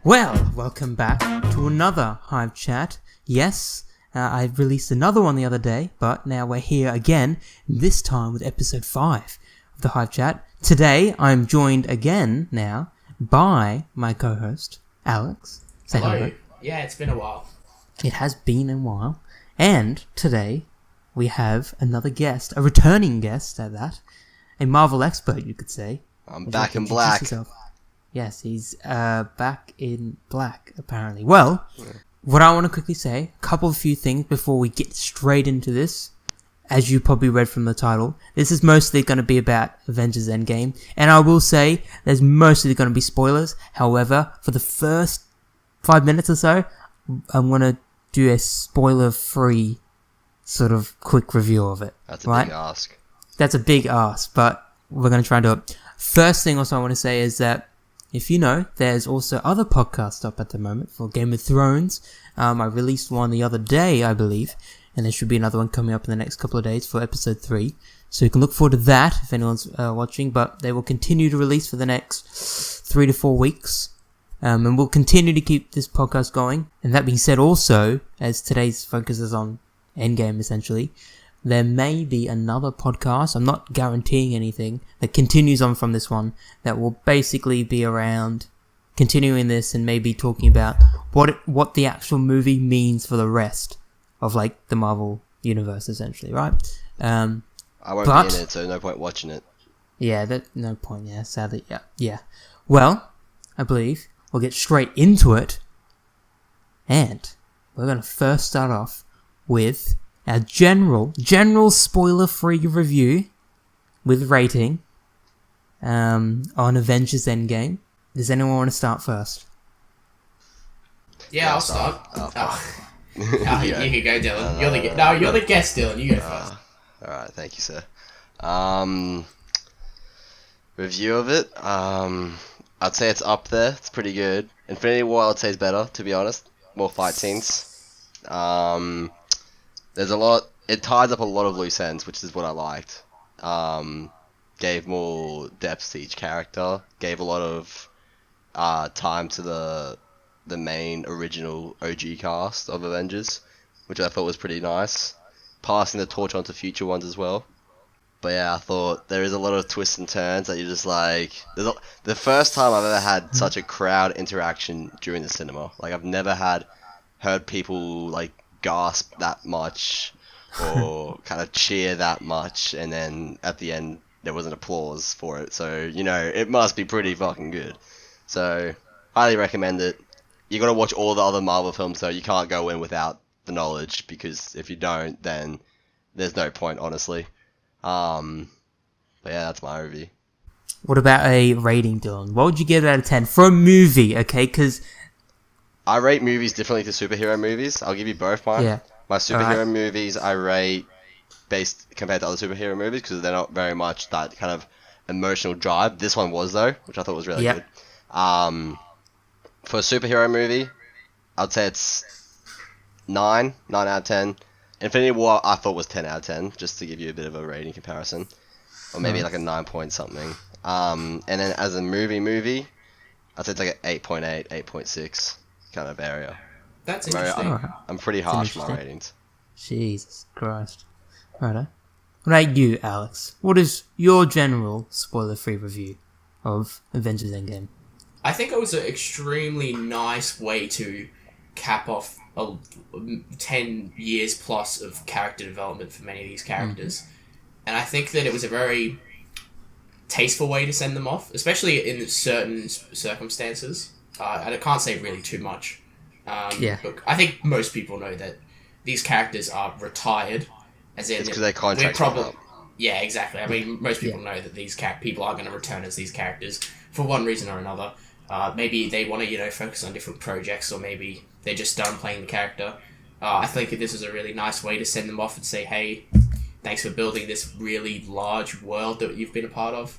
Well, welcome back to another Hive chat. Yes, I released another one the other day, but now we're here again, this time with episode 5 of the Hive chat. Today, I'm joined again now by my co-host, Alex. Say hello. Yeah, it's been a while. It has been a while. And today, we have another guest, a returning guest at that, a Marvel expert, you could say. I'm back in black. Yourself. Yes, he's back in black, apparently. Well, what I want to quickly say, a few things before we get straight into this. As you probably read from the title, this is mostly going to be about Avengers Endgame. And I will say, there's mostly going to be spoilers. However, for the first 5 minutes or so, I'm going to do a spoiler-free sort of quick review of it. That's a big ask. That's a big ask, but we're going to try and do it. First thing also I want to say is that if you know, there's also other podcasts up at the moment for Game of Thrones. I released one the other day, I believe, and there should be another one coming up in the next couple of days for episode 3. So you can look forward to that if anyone's watching, but they will continue to release for the next 3 to 4 weeks. And we'll continue to keep this podcast going. And that being said also, as today's focus is on Endgame essentially, there may be another podcast, I'm not guaranteeing anything, that continues on from this one, that will basically be around continuing this and maybe talking about what the actual movie means for the rest of, like, the Marvel universe, essentially, right? I won't be in it, so no point watching it. Yeah, no point, yeah, sadly, yeah. Well, I believe we'll get straight into it, and we're going to first start off with our general spoiler-free review with rating on Avengers Endgame. Does anyone want to start first? Yeah, I'll start. You can go, Dylan. You're the guest, Dylan. You go first. Alright, thank you, sir. Review of it. I'd say it's up there. It's pretty good. Infinity War, I'd say, is better, to be honest. More fight scenes. There's a lot. It ties up a lot of loose ends, which is what I liked. Gave more depth to each character. Gave a lot of time to the main original OG cast of Avengers, which I thought was pretty nice. Passing the torch on to future ones as well. But yeah, I thought there is a lot of twists and turns that you're just like... The first time I've ever had such a crowd interaction during the cinema. Like, I've never heard people, like, gasp that much or kind of cheer that much, and then at the end there was an applause for it, so you know it must be pretty fucking good. So highly recommend it. You gotta watch all the other Marvel films though. You can't go in without the knowledge, because if you don't, then there's no point, honestly. But yeah, that's my review. What about a rating, Dylan? What would you give it out of 10 for a movie? Okay, because I rate movies differently to superhero movies. I'll give you both mine. Yeah. My superhero movies I rate based compared to other superhero movies because they're not very much that kind of emotional drive. This one was though, which I thought was really good. For a superhero movie, I'd say it's 9 out of 10. Infinity War I thought was 10 out of 10, just to give you a bit of a rating comparison. Or maybe like a 9 point something. And then as a movie, I'd say it's like an 8.8, 8.6. Kind of area. That's interesting. I'm pretty harsh with my ratings. Jesus Christ. Righto. What about you, Alex? What is your general spoiler-free review of Avengers Endgame? I think it was an extremely nice way to cap off 10 years plus of character development for many of these characters. And I think that it was a very tasteful way to send them off, especially in certain circumstances. I can't say really too much. But I think most people know that these characters are retired. As in, it's because their contracts up. Yeah, exactly. I mean, most people know that these people are going to return as these characters for one reason or another. Maybe they want to, focus on different projects, or maybe they're just done playing the character. I think that this is a really nice way to send them off and say, hey, thanks for building this really large world that you've been a part of.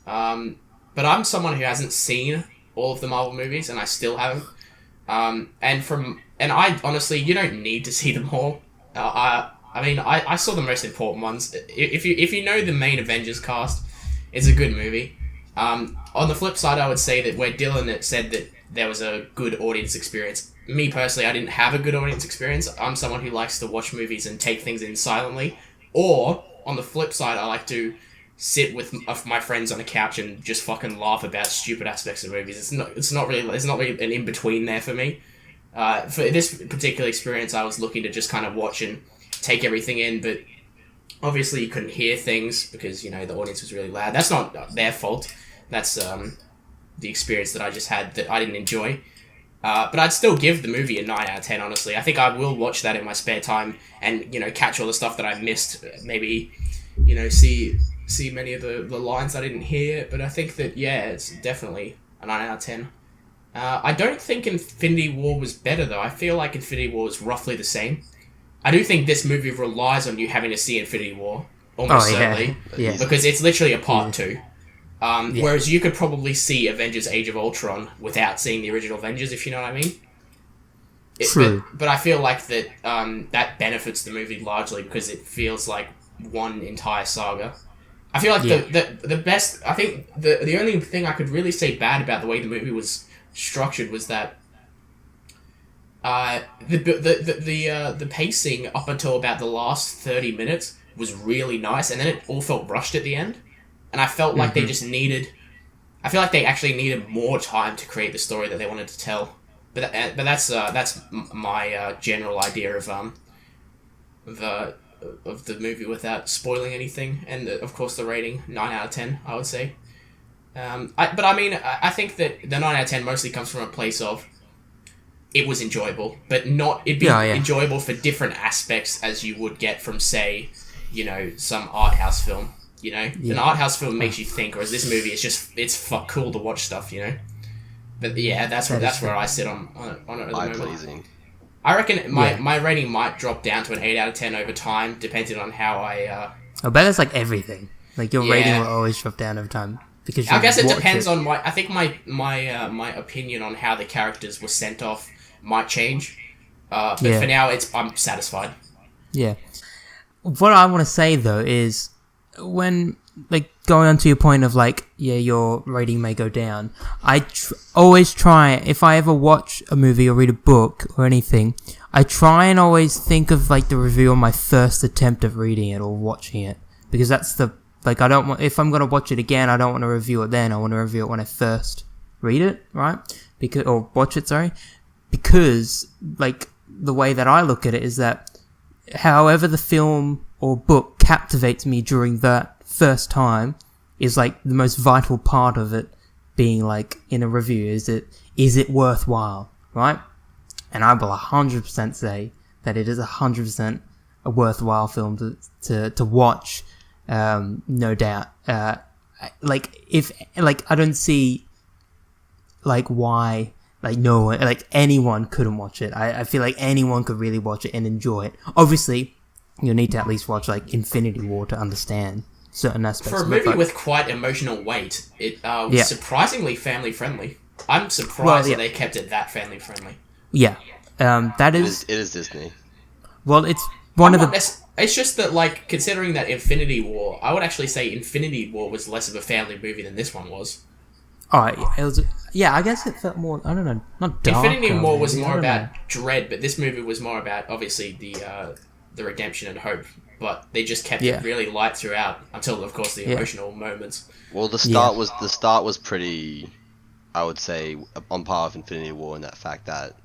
But I'm someone who hasn't seen all of the Marvel movies, and I still haven't. And I honestly, you don't need to see them all. I saw the most important ones. If you know the main Avengers cast, it's a good movie. On the flip side, I would say that where Dylan said that there was a good audience experience, me personally, I didn't have a good audience experience. I'm someone who likes to watch movies and take things in silently. Or, on the flip side, I like to sit with my friends on a couch and just fucking laugh about stupid aspects of movies. There's not really an in-between there for me. For this particular experience, I was looking to just kind of watch and take everything in, but obviously you couldn't hear things because, the audience was really loud. That's not their fault. That's the experience that I just had that I didn't enjoy. But I'd still give the movie a 9 out of 10, honestly. I think I will watch that in my spare time and, catch all the stuff that I missed. Maybe, see many of the lines I didn't hear. But I think that, it's definitely a 9 out of 10. I don't think Infinity War was better, though. I feel like Infinity War was roughly the same. I do think this movie relies on you having to see Infinity War, almost certainly. Yeah. Because it's literally a part 2. Whereas you could probably see Avengers Age of Ultron without seeing the original Avengers, if you know what I mean. True. But I feel like that that benefits the movie largely because it feels like one entire saga. I feel like the best... I think the only thing I could really say bad about the way the movie was structured was that the pacing up until about the last 30 minutes was really nice, and then it all felt rushed at the end. And I felt like they just needed... I feel like they actually needed more time to create the story that they wanted to tell. But that's my general idea of the movie without spoiling anything. And, of course, the rating, 9 out of 10, I would say. I think that the 9 out of 10 mostly comes from a place of it was enjoyable, but it'd be enjoyable for different aspects as you would get from, say, some art house film. An art house film makes you think, whereas this movie is just cool to watch stuff. But that's where I sit on it at the moment. Eye-pleasing. I reckon my rating might drop down to an 8 out of 10 over time, depending on how I. I bet it's like everything. Like your rating will always drop down over time because I guess it depends on I think my opinion on how the characters were sent off might change. But for now, I'm satisfied. Yeah. What I want to say though is, when going on to your point of your rating may go down, I always try, if I ever watch a movie or read a book or anything, I try and always think of the review on my first attempt of reading it or watching it, because that's the I don't want, if I'm gonna watch it again, I don't want to review it then. I want to review it when I first read it, right? Watch it, sorry, because the way that I look at it is that however the film or book captivates me during that first time is the most vital part of it being in a review. Is it worthwhile, right? And I will 100% say that it is 100% a worthwhile film to watch, no doubt. If I don't see why no one, anyone couldn't watch it. I feel like anyone could really watch it and enjoy it. Obviously, you'll need to at least watch Infinity War to understand certain aspects. For a movie with quite emotional weight, it was surprisingly family friendly. I'm surprised that they kept it that family friendly. Yeah, it is Disney. Well, it's one of the. It's just that, considering that Infinity War, I would actually say Infinity War was less of a family movie than this one was. Oh, it was. Yeah, I guess it felt more. I don't know, not dark. Infinity War was more about dread, but this movie was more about obviously the redemption and hope. But they just kept it really light throughout until, of course, the emotional moments. Well, the start was pretty, I would say, on par with Infinity War in that fact that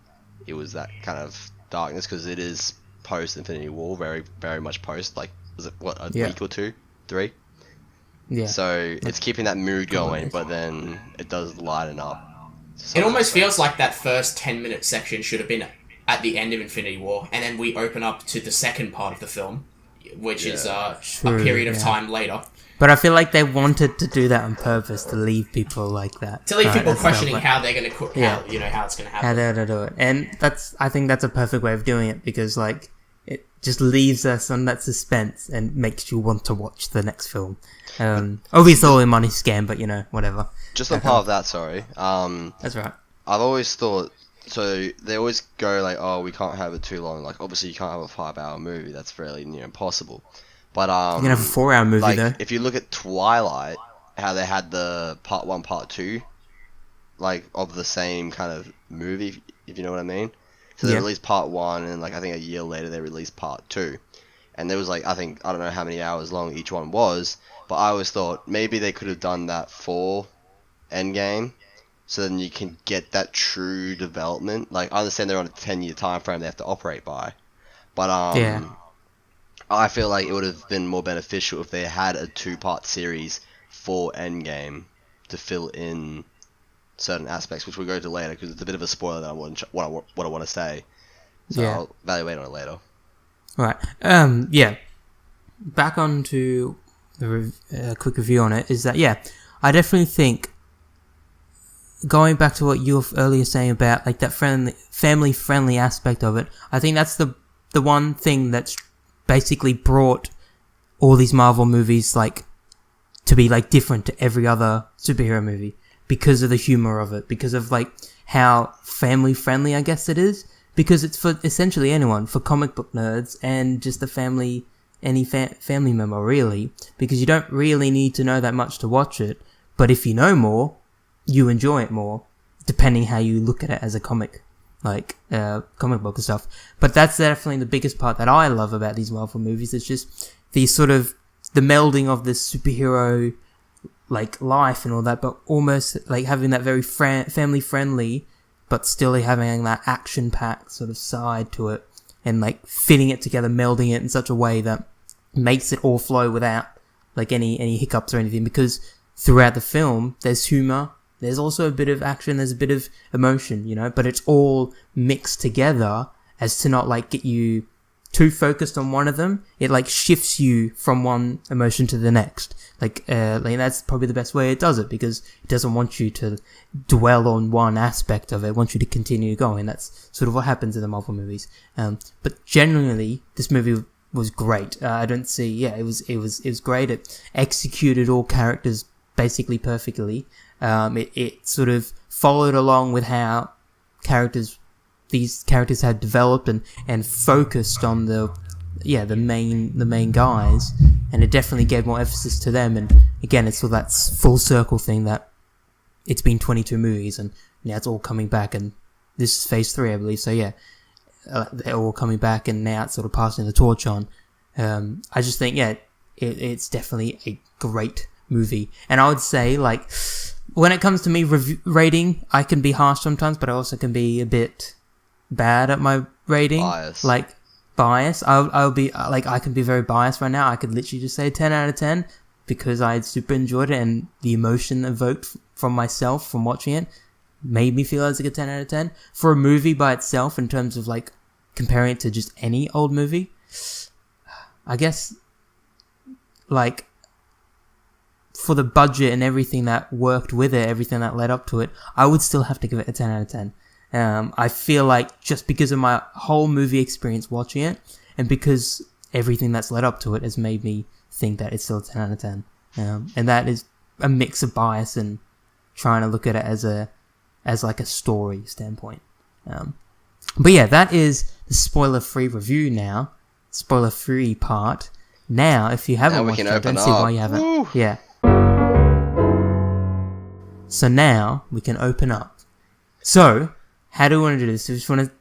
it was that kind of darkness, because it is post Infinity War, very very much post. Was it a week or 2, 3? Yeah. So it's keeping that mood going, but then it does lighten up. It almost feels like that first 10-minute section should have been at the end of Infinity War, and then we open up to the second part of the film, which is a period of time later. But I feel like they wanted to do that on purpose, to leave people like that. To leave people questioning how they're going to cook, how it's going to happen. How they're going to do it. And I think that's a perfect way of doing it, because it just leaves us on that suspense and makes you want to watch the next film. Obviously all a money scam, but whatever. Just on part of that, sorry. That's right. I've always thought, so they always go oh, we can't have it too long. Obviously you can't have a 5-hour movie. That's fairly impossible. But you can have a 4-hour movie though. If you look at Twilight, how they had the part 1, part 2, like, of the same kind of movie, if you know what I mean. So they released part 1, and like I think a year later they released part 2. And there was like, I don't know how many hours long each one was, but I always thought maybe they could have done that for Endgame, so then you can get that true development. Like, I understand they're on a 10-year time frame they have to operate by, but I feel like it would have been more beneficial if they had a 2-part series for Endgame to fill in certain aspects, which we'll go to later, because it's a bit of a spoiler that what I want to say. So I'll evaluate on it later. Right. Back on to the quick review on it, is that, I definitely think, going back to what you were earlier saying about, like, that family-friendly aspect of it, I think that's the one thing that's basically brought all these Marvel movies, like, to be, like, different to every other superhero movie, because of the humor of it, because of, like, how family-friendly, I guess it is, because it's for essentially anyone, for comic book nerds, and just any family member, really, because you don't really need to know that much to watch it, but if you know more, you enjoy it more, depending how you look at it as a comic, like, comic book and stuff. But that's definitely the biggest part that I love about these Marvel movies. It's just the melding of this superhero, like, life and all that, but almost, like, having that very family-friendly, but still having that action-packed sort of side to it, and, like, fitting it together, melding it in such a way that makes it all flow without, like, any hiccups or anything, because throughout the film, there's humor, there's also a bit of action, there's a bit of emotion, but it's all mixed together as to not, like, get you too focused on one of them. It, like, shifts you from one emotion to the next. Like, that's probably the best way it does it, because it doesn't want you to dwell on one aspect of it. It wants you to continue going. That's sort of what happens in the Marvel movies. But generally, this movie was great. I don't see, it was great. It executed all characters basically perfectly. It sort of followed along with how these characters had developed and focused on the main guys, and it definitely gave more emphasis to them. And again, it's all that full circle thing that it's been 22 movies and now it's all coming back, and this is phase 3, I believe. So they're all coming back, and now it's sort of passing the torch on. I just think it's definitely a great movie, and I would say, like, when it comes to me rating, I can be harsh sometimes, but I also can be a bit bad at my rating. Bias. I'll be, like, I can be very biased right now. I could literally just say 10 out of 10 because I super enjoyed it, and the emotion evoked from myself from watching it made me feel as like a 10 out of 10. For a movie by itself, in terms of, like, comparing it to just any old movie, I guess, like, for the budget and everything that worked with it, everything that led up to it, I would still have to give it a 10 out of 10. I feel like just because of my whole movie experience watching it, and because everything that's led up to it has made me think that it's still a 10 out of 10. And that is a mix of bias and trying to look at it as like a story standpoint. But that is the spoiler-free review now. Spoiler-free part. Now, if you haven't watched it, I don't see why you haven't. Woo! Yeah. So now we can open up. So, how do we want to do this? Do we just want to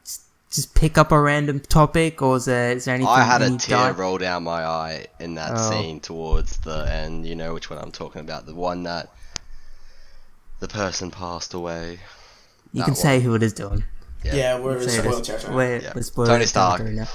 just pick up a random topic, or is there anything? I had a tear roll down my eye in that scene towards the end. You know which one I'm talking about. The one that the person passed away. You can say who it is, Dylan. Yeah, we're in spoiler territory. We're spoiler Tony Stark. territory now.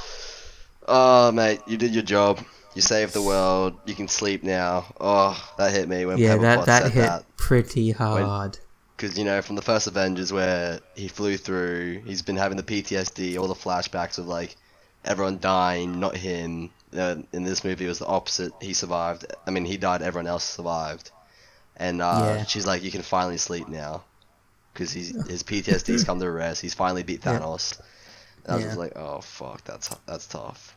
Oh, mate, you did your job. You saved the world. You can sleep now. Oh, that hit me when Pepper Potts that said hit that. pretty hard. Because, from the first Avengers where he flew through, he's been having the PTSD, all the flashbacks of, like, everyone dying, not him. In this movie, it was the opposite. He survived. I mean, he died, everyone else survived. And she's like, you can finally sleep now. Because his PTSD's come to rest. He's finally beat Thanos. And I was just like, oh, fuck, that's tough.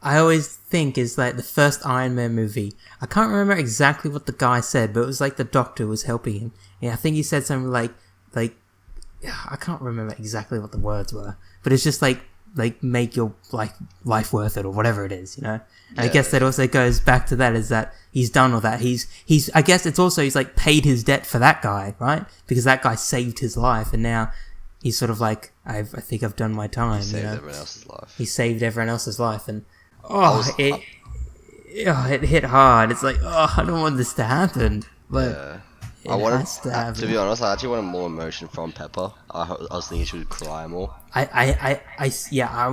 I always think is like the first Iron Man movie. I can't remember exactly what the guy said, but it was like the doctor was helping him. Yeah, I think he said something like I can't remember exactly what the words were, but it's just like make your life worth it or whatever it is, you know. And Yeah. I guess that also goes back to that, is that he's done all that. He's I guess it's also he's like paid his debt for that guy, right? Because that guy saved his life, and now he's sort of like, I think I've done my time. He saved you know? everyone else's life. He saved everyone else's life, and it hit hard. It's like, I don't want this to happen, but Yeah. it has to happen. To be honest, I actually wanted more emotion from Pepper. I was thinking she would cry more. I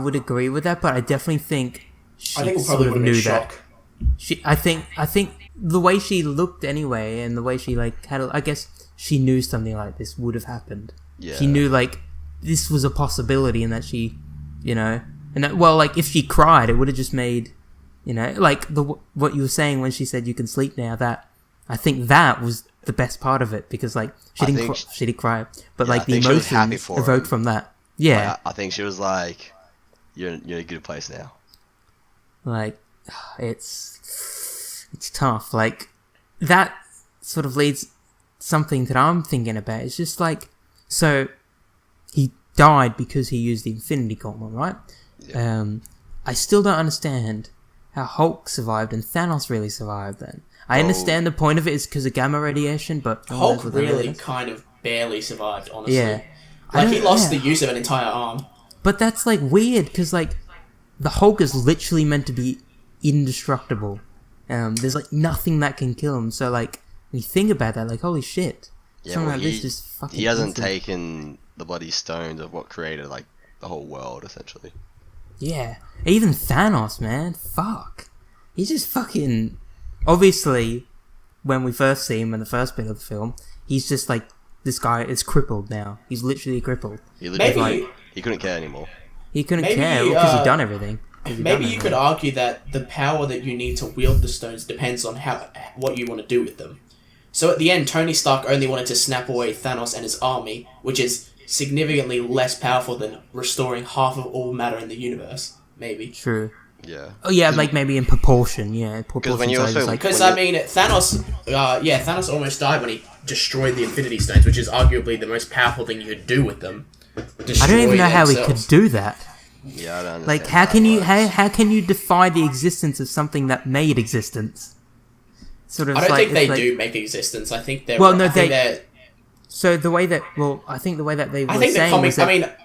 would agree with that, but I definitely think she I think it sort probably of would have knew been that. shock. I think the way she looked anyway, and the way she I guess she knew something like this would have happened. Yeah. She knew this was a possibility, and that she, you know, and that, if she cried, it would have just made, you know, what you were saying when she said you can sleep now. That I think that was the best part of it, because she didn't cry, but Yeah, I the think she was happy emotions for evoked him. from that. Yeah, I think she was like, "You're in a good place now." It's tough. That sort of leads something that I'm thinking about. It's just so he died because he used the Infinity Gauntlet, right? Yeah. I still don't understand how Hulk survived and Thanos really survived then. I understand the point of it is because of gamma radiation, but Hulk really kind of barely survived, honestly. Yeah. He lost the use of an entire arm. But that's weird, because the Hulk is literally meant to be indestructible. There's nothing that can kill him. So when you think about that, holy shit, something like this just fucking. He hasn't instant. taken the bloody stones of what created the whole world, essentially. Yeah, even Thanos, man, fuck, he's just fucking. Obviously, when we first see him in the first bit of the film, he's just this guy is crippled now. He's literally crippled. He literally Maybe he couldn't care anymore. He couldn't Maybe, care because he'd done everything. maybe you could argue that the power that you need to wield the stones depends on what you want to do with them. So at the end, Tony Stark only wanted to snap away Thanos and his army, which is significantly less powerful than restoring half of all matter in the universe. Maybe. True. Yeah. Oh yeah, maybe in proportion. Yeah, proportion. when you also- Because Thanos, Thanos almost died when he destroyed the Infinity Stones, which is arguably the most powerful thing you could do with them. I don't even know how he could do that. Yeah, I don't understand. How can you defy the existence of something that made existence? Sort of. I don't think they do make existence. I think they're. Well, no, they're. So the way that I think the way that they were I think the saying comic. was that,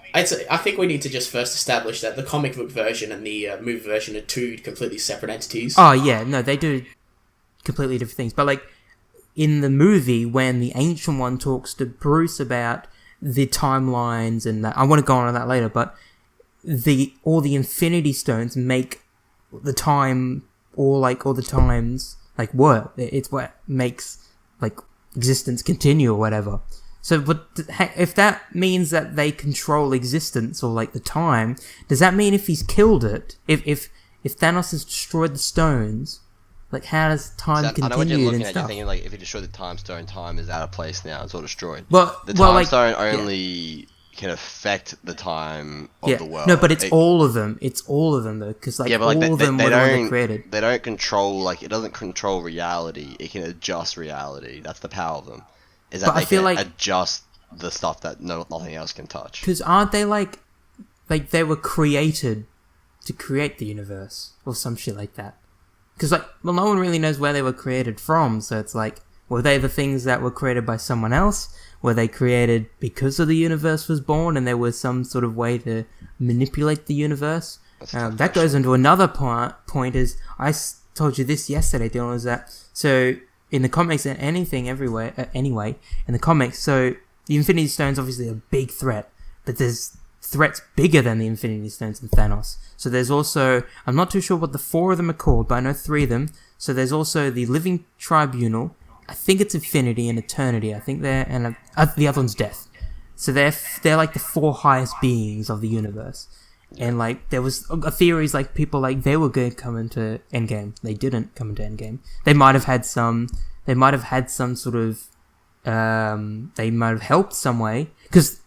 I think we need to just first establish that the comic book version and the movie version are two completely separate entities. Oh yeah, no, they do completely different things. But in the movie, when the Ancient One talks to Bruce about the timelines and that, I want to go on that later. But all the Infinity Stones make the time, or all the times work. It's what makes existence continue or whatever. So, but if that means that they control existence or the time, does that mean if he's killed it, if Thanos has destroyed the stones, how does time I continue know what you're looking and at. stuff? You're thinking if you destroy the time stone, time is out of place now. It's all destroyed. Well, The time stone only can affect the time of the world. No, but it's all of them. It's all of them though, because all of them were the one that created. They don't control it doesn't control reality. It can adjust reality. That's the power of them. Is that But I they feel can like- adjust the stuff that nothing else can touch. Because aren't they they were created to create the universe or some shit like that? Because no one really knows where they were created from. So it's were they the things that were created by someone else? Were they created because of the universe was born and there was some sort of way to manipulate the universe? That goes into another point. Is told you this yesterday, Dylan, is that so in the comics and anything everywhere anyway in the comics, so the Infinity Stones obviously a big threat, but there's threats bigger than the Infinity Stones and Thanos. So there's also, I'm not too sure what the 4 of them are called, but I know 3 of them. So there's also the Living Tribunal. I think it's Infinity and Eternity. I think they're, and the other one's Death. So they're the 4 highest beings of the universe. And there was a theories people they were going to come into Endgame. They didn't come into Endgame. They might have had some sort of they might have helped some way, because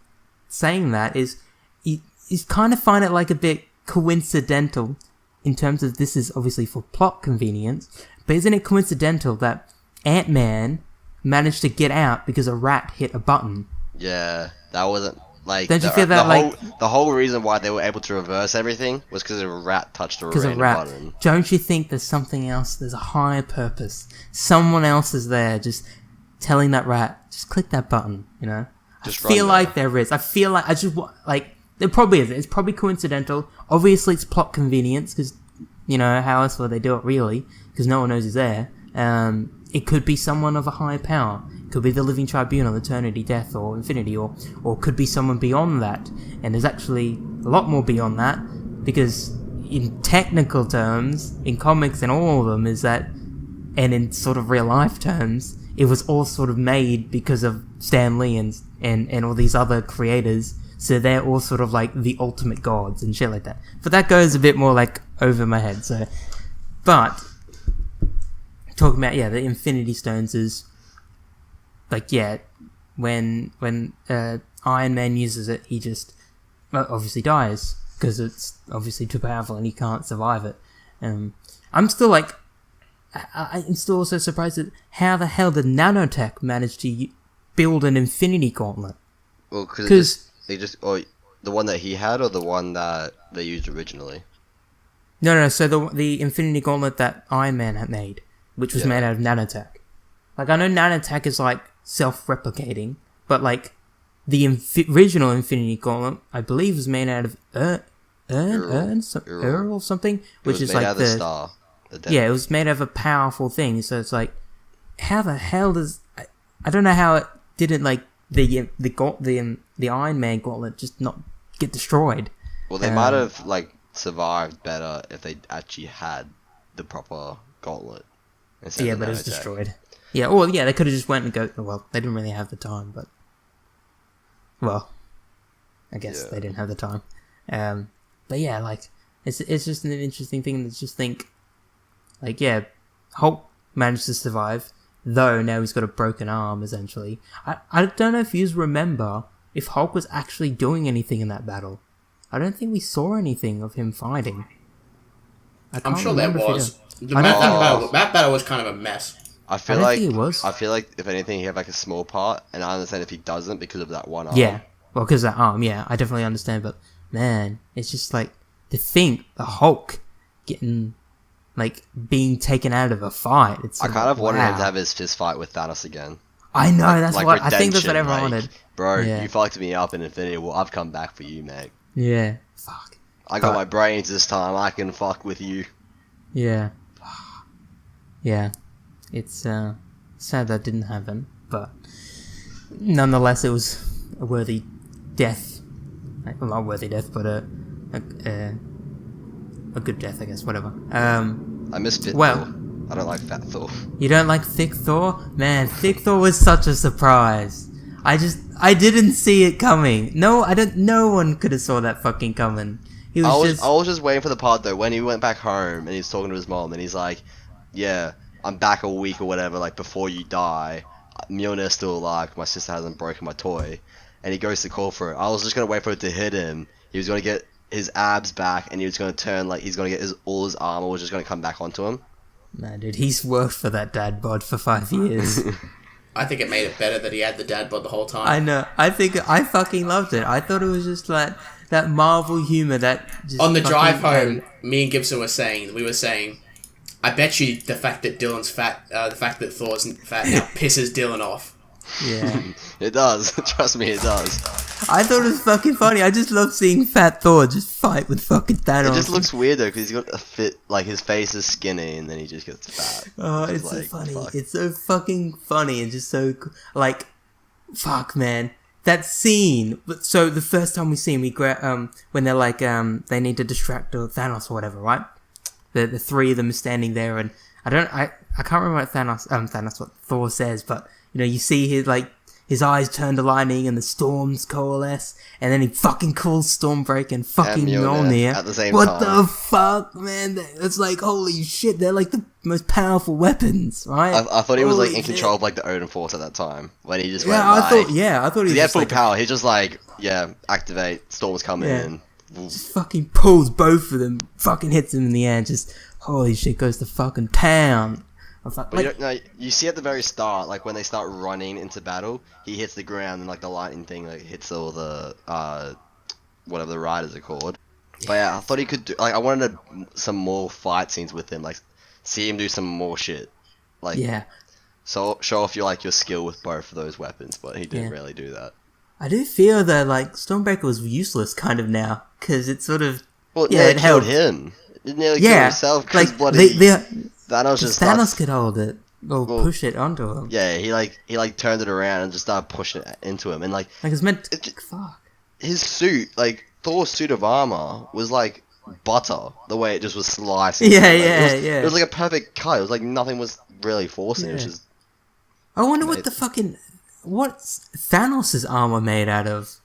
saying that is you kind of find it a bit coincidental in terms of this is obviously for plot convenience, but isn't it coincidental that Ant-Man managed to get out because a rat hit a button? Yeah, that wasn't Like, Don't you feel that, the whole reason why they were able to reverse everything was because a rat touched a random button. Don't you think there's something else? There's a higher purpose. Someone else is there, just telling that rat, just click that button. You know. Just I feel like there is. I feel like there probably is. It's probably coincidental. Obviously, it's plot convenience because how else would they do it really? Because no one knows he's there. It could be someone of a higher power. It could be the living tribunal, eternity, death, or infinity, or could be someone beyond that. And there's actually a lot more beyond that, because in technical terms, in comics and all of them, is that, and in sort of real life terms, it was all sort of made because of Stan Lee and all these other creators. So they're all sort of like the ultimate gods and shit like that. But that goes a bit more like over my head. So, but talking about the Infinity Stones is like when Iron Man uses it, he just obviously dies because it's obviously too powerful and he can't survive it. I'm still like, I'm still also surprised at how the hell did nanotech manage to build an Infinity Gauntlet? Well, because the one that he had, or the one that they used originally. No. So the Infinity Gauntlet that Iron Man had made, which was made out of nanotech. Like, I know nanotech is like self-replicating, but like the original Infinity Gauntlet, I believe, was made out of Earl or something, which is like the star. It was made of a powerful thing. So it's like, how the hell does I don't know how it didn't, like, the Iron Man gauntlet just not get destroyed. Well, they might have like survived better if they actually had the proper gauntlet. But it was destroyed. Yeah, or they could have just went and go. Well, they didn't really have the time, but I guess they didn't have the time. But yeah, like it's just an interesting thing to just think. Like, Hulk managed to survive, though now he's got a broken arm, essentially. I don't know if you remember if Hulk was actually doing anything in that battle. I don't think we saw anything of him fighting. I'm sure there was. That battle was kind of a mess. I feel like if anything, he had like a small part, and I understand if he doesn't because of that one arm. Yeah, well, because of that arm, I definitely understand. But man, it's just like to think the Hulk getting, like, being taken out of a fight. It's I kind of wanted him to have his fist fight with Thanos again. I know, that's what I think. That's what everyone wanted. Bro, you fucked me up in Infinity War. I've come back for you, mate. Yeah, fuck. I got my brains this time. I can fuck with you. Yeah. Yeah. It's sad that didn't happen, but nonetheless, it was a worthy death. Well, not a worthy death, but a good death, I guess. Whatever. I miss Fit Thor. I don't like Fat Thor. You don't like Thick Thor? Man, Thick Thor was such a surprise. I didn't see it coming. No one could have saw that fucking coming. I was just waiting for the part though when he went back home and he's talking to his mom and he's like, "Yeah, I'm back a week or whatever. Like before you die, Mjolnir's still alive. My sister hasn't broken my toy." And he goes to call for it. I was just gonna wait for it to hit him. He was gonna get his abs back and he was gonna turn, like, he's gonna get all his armor was just gonna come back onto him. Man, dude, he's worked for that dad bod for 5 years. I think it made it better that he had the dad bod the whole time. I know. I fucking loved it. I thought it was just like that Marvel humor that just on the drive home, me and Gibson were saying, I bet you the fact that Dylan's fat, the fact that Thor's fat now pisses Dylan off. Yeah. It does. Trust me, it does. I thought it was fucking funny. I just love seeing Fat Thor just fight with fucking Thanos. It just looks weird though, because he's got a fit, like his face is skinny and then he just gets fat. Oh, it's like, so funny. Fuck. It's so fucking funny and just so, like, fuck, man. That scene. So the first time we see him, when they're like, they need to distract Thanos or whatever, right? The three of them are standing there, and I can't remember what Thanos, what Thor says, but you see his eyes turn to lightning and the storms coalesce, and then he fucking calls Stormbreaker and fucking Mjolnir at the same time. What time. the fuck, man? It's like, holy shit, they're like the most powerful weapons, right? I thought he was like in control of like the Odin Force at that time when he just went I like, thought he had full like power. He just like, activate, storms coming in. Just fucking pulls both of them, fucking hits them in the air, and just holy shit, goes to fucking town. But you don't know. You see at the very start, like when they start running into battle, he hits the ground and like the lightning thing like hits all the whatever the riders are called. But yeah, I thought he could do. Like I wanted some more fight scenes with him, like see him do some more shit. Like so show off your skill with both of those weapons, but he didn't really do that. I do feel that like Stormbreaker was useless kind of now because it sort of it killed him. It nearly killed himself because bloody Thanos could hold it or push it onto him. Yeah, he turned it around and just started pushing it into him, and like it's meant to, fuck. His suit, like Thor's suit of armor, was like butter. The way it just was slicing. It was like a perfect cut. It was like nothing was really forcing. It was just. I wonder what's Thanos' armor made out of?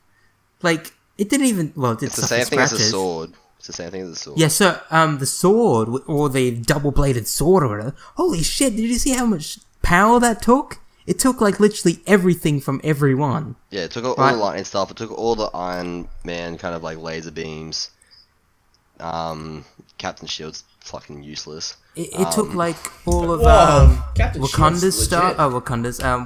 Like it didn't even. Well, it's the same thing as a sword. It's the same thing as the sword. Yeah, so the sword or the double-bladed sword or whatever. Holy shit! Did you see how much power that took? It took like literally everything from everyone. Yeah, it took all the lightning stuff. It took all the Iron Man kind of like laser beams. Captain Shield's fucking useless. It took like all of Wakanda's stuff.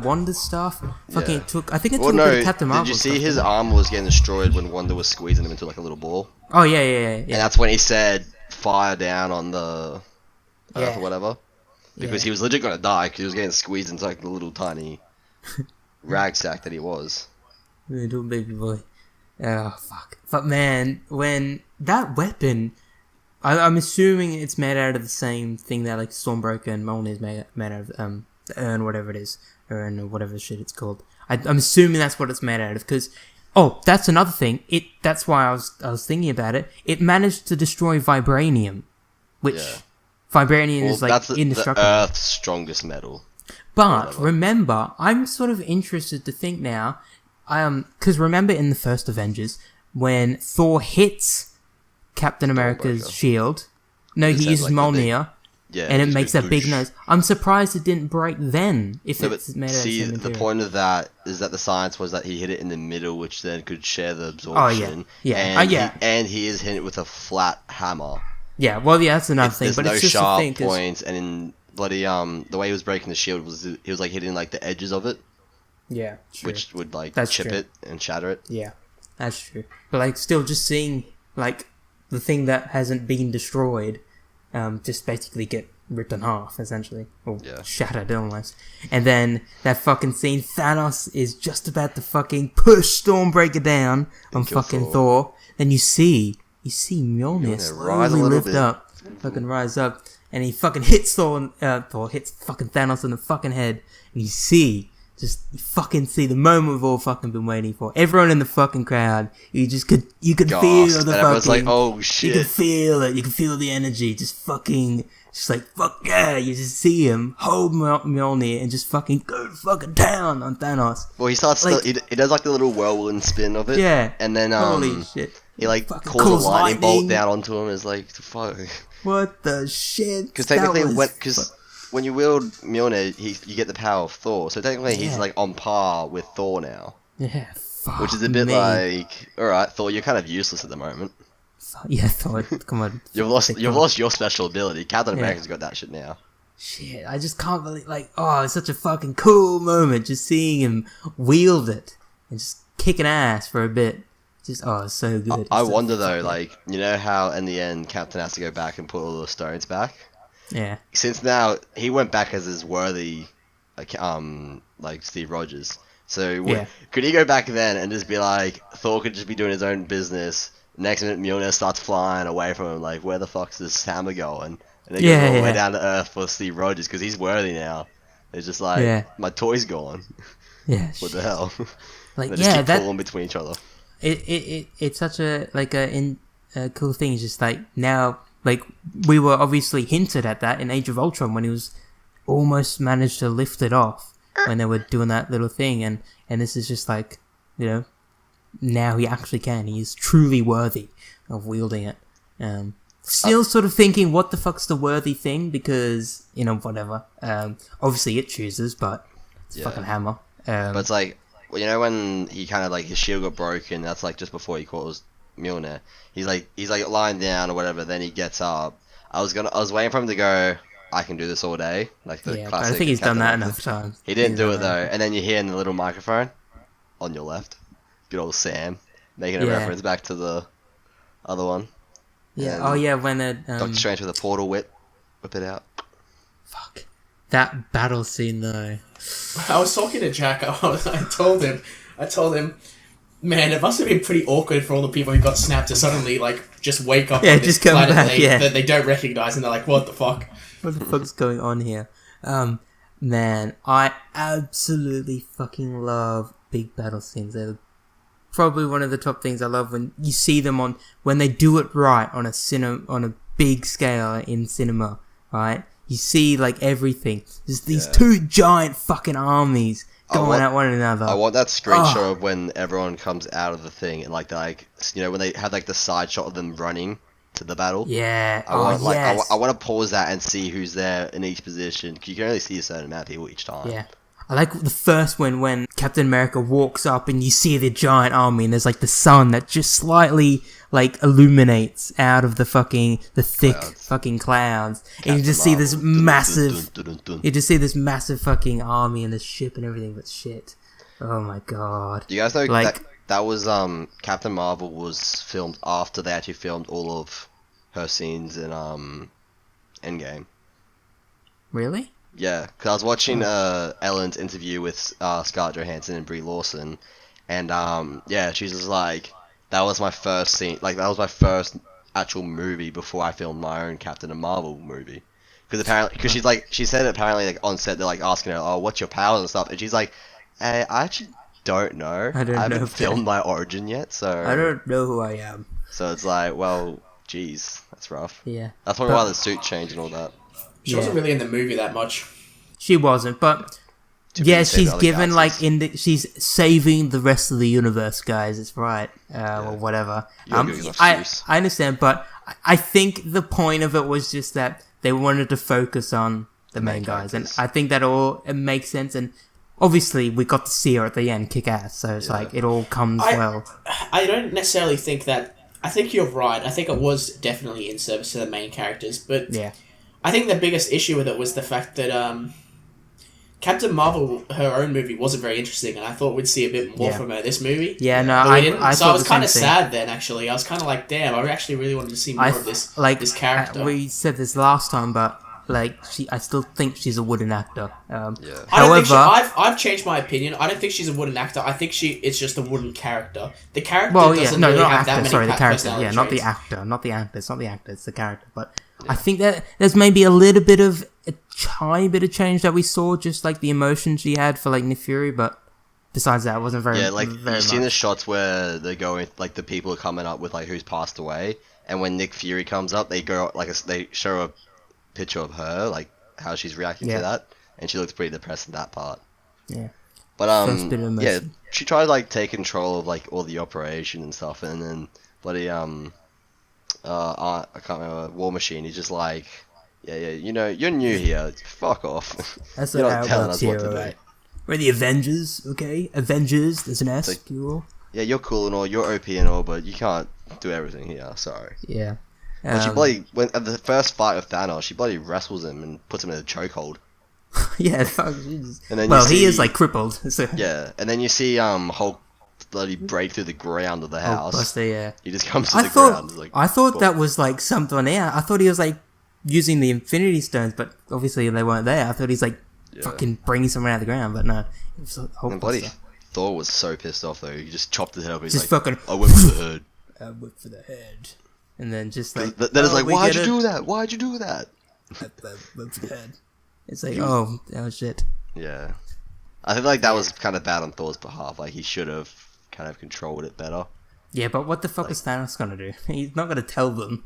Wanda's stuff. Fucking it took. I think it took a bit of Captain Marvel. Did you see his armor was getting destroyed when Wanda was squeezing him into like a little ball? Oh yeah. And that's when he said, "Fire down on the Earth or whatever," because he was legit gonna die because he was getting squeezed into like the little tiny rag sack that he was. Little baby boy. Oh fuck! But man, when that weapon. I'm assuming it's made out of the same thing that like Stormbreaker and Mjolnir is made out of the urn, whatever it is, urn or whatever shit it's called. I'm assuming that's what it's made out of because that's another thing. That's why I was thinking about it. It managed to destroy vibranium, which vibranium is like that's indestructible. The Earth's strongest metal. But remember, I'm sort of interested to think now, because remember in the first Avengers when Thor hits Captain America's shield. No, he uses Mjolnir. And it makes that big noise. I'm surprised it didn't break then. If it's made out of the same material. The point of that is that the science was that he hit it in the middle, which then could share the absorption. And he is hitting it with a flat hammer. Yeah, well, that's another thing. But there's it's no just sharp a thing, points, and in bloody the way he was breaking the shield was he was like hitting like the edges of it. Yeah, true. Which would like chip it and shatter it. Yeah, that's true. But like, still, just seeing like. The thing that hasn't been destroyed, just basically get ripped in half, essentially. Or shattered, almost. And then, that fucking scene, Thanos is just about to fucking push Stormbreaker down on fucking Thor. Then you see Mjolnir slowly lift up, fucking rise up, and he fucking hits Thor hits fucking Thanos in the fucking head, and you fucking see the moment we've all fucking been waiting for. Everyone in the fucking crowd, you could feel the fucking. Everyone's like, oh shit. You can feel it. You can feel the energy. Just like fuck yeah. You just see him hold Mjolnir and just fucking go to fucking town on Thanos. Well, he starts. He does like the little whirlwind spin of it. Yeah. And then holy shit. He like calls a lightning bolt down onto him. It's like fuck. What the shit? Because technically, when you wield Mjolnir, you get the power of Thor. So technically, he's like on par with Thor now. Yeah, fuck. Which is a bit like, all right, Thor, you're kind of useless at the moment. Yeah, Thor, come on. You've lost your special ability. Captain America's got that shit now. Shit, I just can't believe, it's such a fucking cool moment just seeing him wield it and just kicking ass for a bit. Just, it's so good. I wonder though, like, you know how in the end Captain has to go back and put all the stones back? Yeah. Since now he went back as his worthy, like Steve Rogers. So could he go back then and just be like, Thor could just be doing his own business? Next minute, Mjolnir starts flying away from him. Like, where the fuck's this hammer going? And it goes all the way down to Earth for Steve Rogers because he's worthy now. It's just like my toy's gone. Yeah. What the hell? Like they just keep falling between each other. It's such a cool thing. It's just like now. Like, we were obviously hinted at that in Age of Ultron when he was almost managed to lift it off when they were doing that little thing. And this is just like, now he actually can. He is truly worthy of wielding it. Still sort of thinking, what the fuck's the worthy thing? Because, whatever. Obviously it chooses, but it's a fucking hammer. But it's like, when he kind of like, his shield got broken, that's like just before he calls Mjolnir. He's like lying down or whatever. Then he gets up. I was waiting for him to go, I can do this all day, like the Yeah, but I classic. think he's done Captain that America. enough times. He didn't He's do done it though, that. and then you hear in the little microphone on your left, good old Sam, making a Yeah. reference back to the other one. Yeah. And Oh yeah, when it Doctor Strange with a portal whip it out. fuck that battle scene though. I was talking to Jack. I told him, man, it must have been pretty awkward for all the people who got snapped to suddenly like just wake up Yeah, on this just come planet back, that they don't recognize, and they're like, "What the fuck?" What the fuck's going on here? Man, I absolutely fucking love big battle scenes. They're probably one of the top things I love when you see them when they do it right on a big scale in cinema, right? You see like everything. There's these two giant fucking armies going at one another. I want that screenshot of when everyone comes out of the thing and like when they have like the side shot of them running to the battle. Yeah. I want yes. I want to pause that and see who's there in each position. 'Cause you can only see a certain amount of people each time. Yeah. I like the first one when Captain America walks up and you see the giant army and there's like the sun that just slightly like illuminates out of the thick fucking clouds. And you just see this massive fucking army and the ship and everything, but shit. Oh my god. Do you guys know like that was Captain Marvel was filmed after they actually filmed all of her scenes in Endgame. Really? Yeah, because I was watching Ellen's interview with Scarlett Johansson and Brie Larson, and she's just like, that was my first scene, like that was my first actual movie before I filmed my own Captain Marvel movie. Because she said apparently like on set they're like asking her, oh, what's your powers and stuff, and she's like, hey, I actually don't know. I haven't filmed my origin yet, so I don't know who I am. So it's like, well, geez, that's rough. Yeah. That's probably why the suit changed and all that. She wasn't really in the movie that much. She wasn't, but she's given she's saving the rest of the universe, guys. It's right, or whatever. I understand, but I think the point of it was just that they wanted to focus on the main guys, and I think that it makes sense. And obviously, we got to see her at the end kick ass, so it's like it all comes well. I don't necessarily think that. I think you're right. I think it was definitely in service to the main characters, but yeah. I think the biggest issue with it was the fact that Captain Marvel, her own movie, wasn't very interesting, and I thought we'd see a bit more from her this movie. Yeah, no, but we didn't. So I was kind of thing. sad then, actually. I was kind of like, damn, I actually really wanted to see more of this character. We said this last time, but I still think she's a wooden actor. However, I've changed my opinion. I don't think she's a wooden actor. I think it's just a wooden character. The character doesn't really have that many the character. personality Yeah, traits. not the actor. Not the actor. It's not the actor. It's the character. But I think that there's maybe a little bit of a tiny bit of change that we saw, just like the emotion she had for like Nick Fury. But besides that, it wasn't very. Yeah, like very you've seen much. the shots where they're going, like the people are coming up with like who's passed away, and when Nick Fury comes up, they go they show a picture of her, like how she's reacting to that, and she looks pretty depressed in that part. Yeah. But she tried to like take control of like all the operation and stuff, and then bloody I can't remember, War Machine. He's just like, yeah, you know, you're new here. Fuck off. That's you're not not how telling it us works what here, to right? We're the Avengers, okay? Avengers, there's an S. Like, yeah, you're cool and all, you're OP and all, but you can't do everything here. Sorry. Yeah. When she bloody at the first fight with Thanos, she bloody wrestles him and puts him in a chokehold. Yeah, fuck, Jesus. And then he is like crippled. So. Yeah, and then you see Hulk bloody break through the ground of the house. Buster, yeah. He just comes to the ground. Like, I thought that was like something else. I thought he was like using the Infinity Stones, but obviously they weren't there. I thought he's like fucking bringing someone out of the ground, but no. It was and bloody Thor was so pissed off though. He just chopped his head off. He's just like, fucking. I went for the head. I went for the head. And then just like... Then it's like, why'd you do that? Why'd you do that? I went for the head. It's like, oh shit. Yeah. I think like that was kind of bad on Thor's behalf. Like he should have kind of controlled it better. Yeah, but what the fuck is Thanos gonna do? He's not gonna tell them.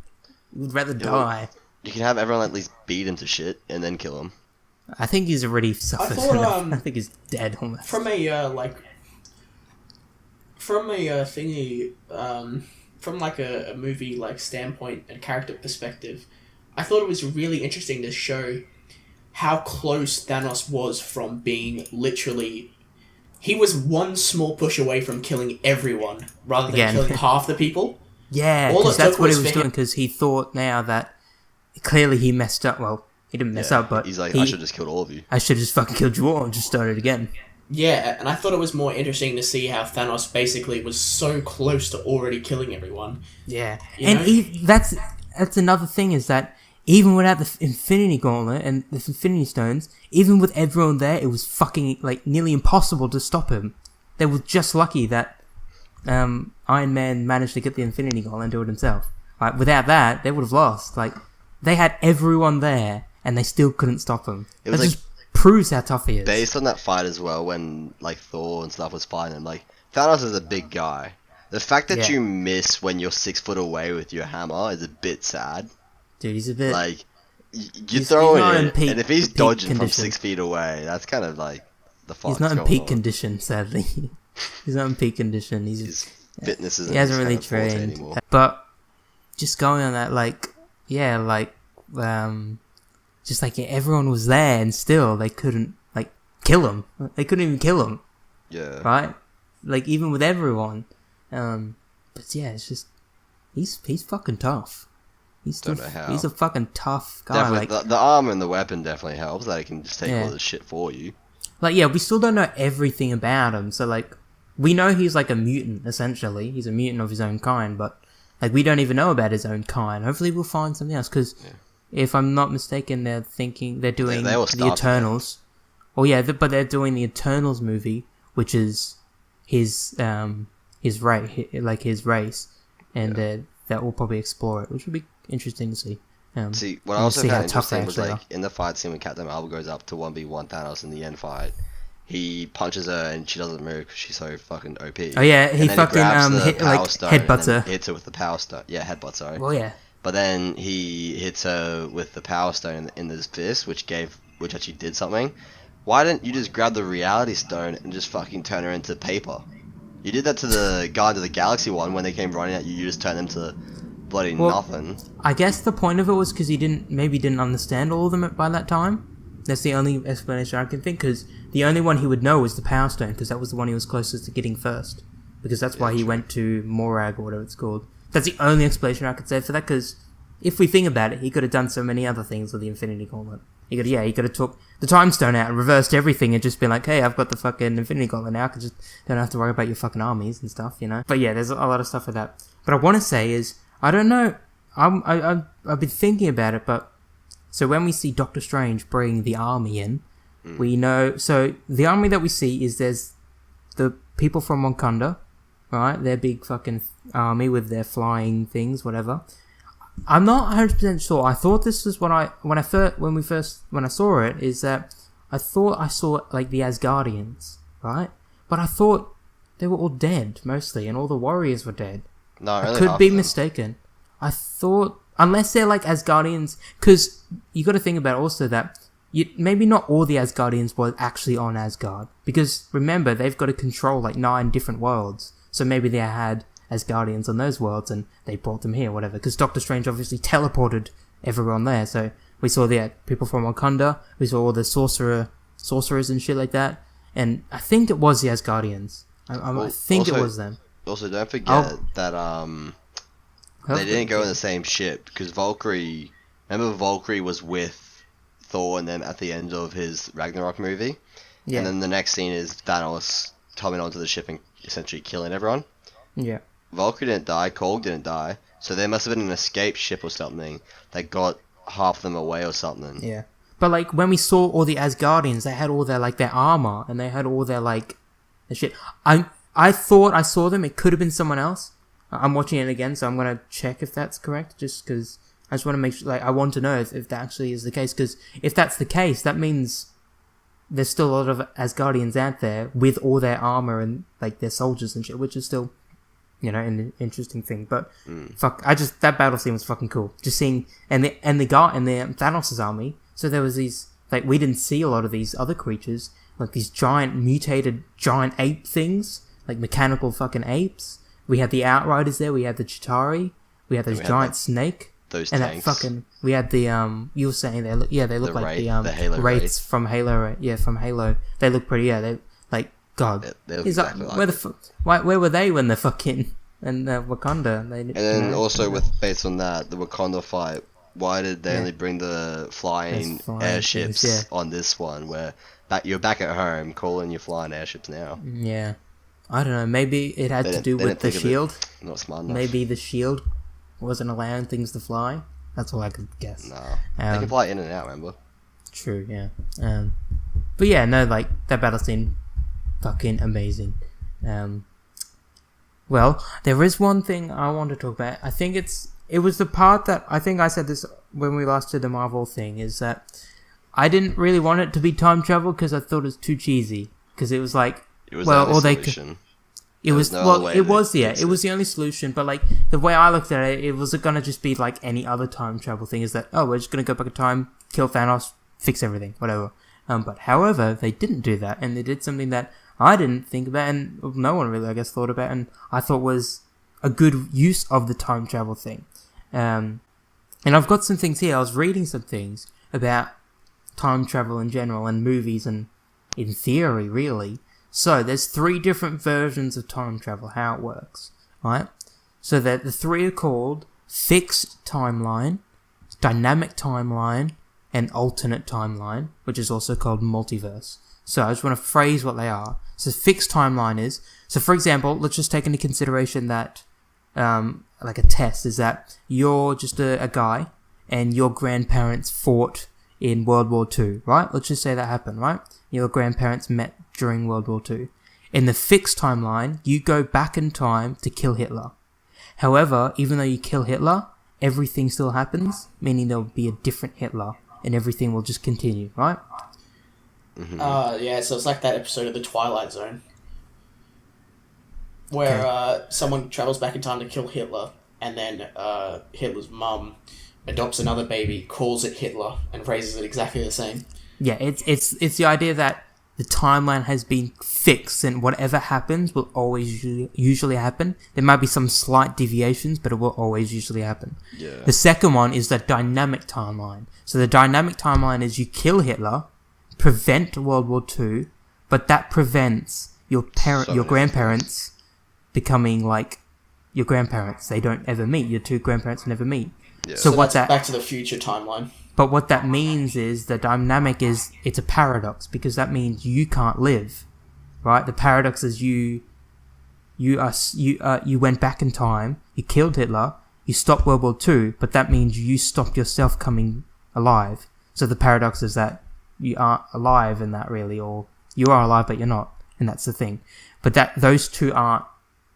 He would rather die. You can have everyone at least beat him to shit and then kill him. I think he's already suffered enough. I think he's dead almost. From a movie like standpoint and character perspective, I thought it was really interesting to show how close Thanos was from being literally... He was one small push away from killing everyone, rather than killing half the people. Yeah, because that's what he was doing, because he thought now that clearly he messed up. Well, He didn't mess up, but he's like, I should have just killed all of you. I should have just fucking killed you all and just started again. Yeah, and I thought it was more interesting to see how Thanos basically was so close to already killing everyone. Yeah, You know? that's another thing is that even without the Infinity Gauntlet and the Infinity Stones, even with everyone there, it was fucking like nearly impossible to stop him. They were just lucky that Iron Man managed to get the Infinity Gauntlet and do it himself. Like without that, they would have lost. Like they had everyone there and they still couldn't stop him. It was that like, just proves how tough he is. based on that fight as well, when like Thor and stuff was fighting him, like Thanos is a big guy. The fact that you miss when you're 6 foot away with your hammer is a bit sad. Dude, he's a bit like you throw not it in in, peak- and if he's peak dodging from condition. 6 feet away, that's kind of like the fuck's he's not in going peak on. condition, sadly. He's not in peak condition. His fitness isn't. He hasn't his really kind of forte trained. anymore. But just going on that, just like everyone was there and still they couldn't like kill him. They couldn't even kill him, Yeah. right? Like even with everyone. But yeah, it's just he's fucking tough. Don't know how. He's a fucking tough guy. Definitely, Like the armor and the weapon definitely helps. That it can just take Yeah. all this shit for you. yeah, we still don't know everything about him. So like we know he's like a mutant essentially. He's a mutant of his own kind, but like we don't even know about his own kind. Hopefully we'll find something else because if I'm not mistaken, they're doing they all the started Eternals. Oh yeah, but they're doing the Eternals movie, which is his race, and that will probably explore it, which would be interesting to see. See, what I and also see how found tough they interesting was actually like in the fight scene when Captain Marvel goes up to 1v1 Thanos in the end fight, he punches her and she doesn't move because she's so fucking OP. Oh yeah, And he then fucking grabs the power like stone and headbutts then her. hits her with the power stone. Yeah, headbutt. Sorry. Well, yeah. But then he hits her with the power stone in his fist, which actually did something. Why didn't you just grab the reality stone and just fucking turn her into paper? You did that to the Guardians of the Galaxy one when they came running at you. You just turned them to bloody nothing. I guess the point of it was because he didn't understand all of them by that time. That's the only explanation I can think, because the only one he would know was the Power Stone, because that was the one he was closest to getting first. Because that's why he went to Morag, or whatever it's called. That's the only explanation I could say for that, because if we think about it, he could have done so many other things with the Infinity Gauntlet. He could have took the Time Stone out and reversed everything and just been like, hey, I've got the fucking Infinity Gauntlet now, I could just don't have to worry about your fucking armies and stuff, you know? But yeah, there's a lot of stuff with that. But I want to say is, I don't know, I've been thinking about it, but so when we see Doctor Strange bring the army in, we know, so the army that we see is there's the people from Wakanda, right? Their big fucking army with their flying things, whatever. I'm not 100% sure. I thought this was when I saw it, is that I thought I saw like the Asgardians, right? But I thought they were all dead mostly, and all the warriors were dead. No, I really could half be of them. mistaken. I thought, unless they're like Asgardians, because you got to think about also that maybe not all the Asgardians were actually on Asgard, because remember they've got to control like 9 different worlds, so maybe they had Asgardians on those worlds and they brought them here, whatever. Because Doctor Strange obviously teleported everyone there, so we saw the people from Wakanda, we saw all the sorcerers and shit like that, and I think it was the Asgardians. I think it was them. Also, don't forget that they didn't go in the same ship, because Valkyrie was with Thor and them at the end of his Ragnarok movie, and then the next scene is Thanos coming onto the ship and essentially killing everyone. Yeah. Valkyrie didn't die, Korg didn't die, so there must have been an escape ship or something that got half of them away or something. Yeah. But like when we saw all the Asgardians, they had all their like their armor and they had all their like their shit. I thought I saw them. It could have been someone else. I'm watching it again, so I'm gonna check if that's correct. Just because I just want to make sure. Like I want to know if that actually is the case. Because if that's the case, that means there's still a lot of Asgardians out there with all their armor and like their soldiers and shit, which is still, you know, an interesting thing. But fuck, that battle scene was fucking cool. Just seeing and the Thanos' army. So there was these like we didn't see a lot of these other creatures, like these giant mutated giant ape things, like mechanical fucking apes. We had the Outriders there. We had the Chitauri. We had those giant snake. Those and tanks. that fucking. We had the you were saying they look like the Halo wraiths from Halo. Yeah, from Halo. They look pretty. Yeah, they like God. They look He's exactly like, where were they when the fucking and Wakanda? And then also based on that, the Wakanda fight why did they Yeah. only bring the flying Those flying airships things, on this one, where you're back at home calling your flying airships now? Yeah. I don't know, maybe it had to do They with didn't the think of it. shield. Not smart enough. Maybe the shield wasn't allowing things to fly. That's all I could guess. Nah. They can fly in and out, remember? True, yeah. But yeah, no, like, that battle scene, fucking amazing. Well, there is one thing I want to talk about. I think it was the part that, I think I said this when we last did the Marvel thing, is that I didn't really want it to be time travel because I thought it was too cheesy. Because it was like, It was well, the or only they solution. it was, no other well, way it to was, yeah, fix it was the only solution, but like, the way I looked at it, it was gonna just be like any other time travel thing, is that, oh, we're just gonna go back in time, kill Thanos, fix everything, whatever. But however, they didn't do that, and they did something that I didn't think about, and no one really, I guess, thought about, and I thought was a good use of the time travel thing. And I've got some things here, I was reading some things about time travel in general, and movies, and in theory, really. So, there's 3 different versions of time travel, how it works, right? So that the 3 are called fixed timeline, dynamic timeline, and alternate timeline, which is also called multiverse. So I just want to phrase what they are. So fixed timeline is, so for example, let's just take into consideration that, like a test, is that you're just a guy, and your grandparents fought in World War II, right? Let's just say that happened, right? Your grandparents met during World War II. In the fixed timeline, you go back in time to kill Hitler. However, even though you kill Hitler, everything still happens, meaning there'll be a different Hitler, and everything will just continue, right? Yeah, so it's like that episode of The Twilight Zone, where someone travels back in time to kill Hitler, and then Hitler's mum adopts another baby, calls it Hitler, and raises it exactly the same. Yeah, it's the idea that the timeline has been fixed, and whatever happens will always usually happen. There might be some slight deviations, but it will always usually happen. Yeah. The second one is the dynamic timeline. So the dynamic timeline is you kill Hitler, prevent World War II, but that prevents your grandparents becoming like your grandparents. They don't ever meet. Your 2 grandparents never meet. Yeah. So that's Back to the Future timeline. But what that means is the dynamic is, it's a paradox, because that means you can't live, right? The paradox is you went back in time, you killed Hitler, you stopped World War II, but that means you stopped yourself coming alive. So the paradox is that you aren't alive in that, really, or you are alive but you're not, and that's the thing. But those 2 aren't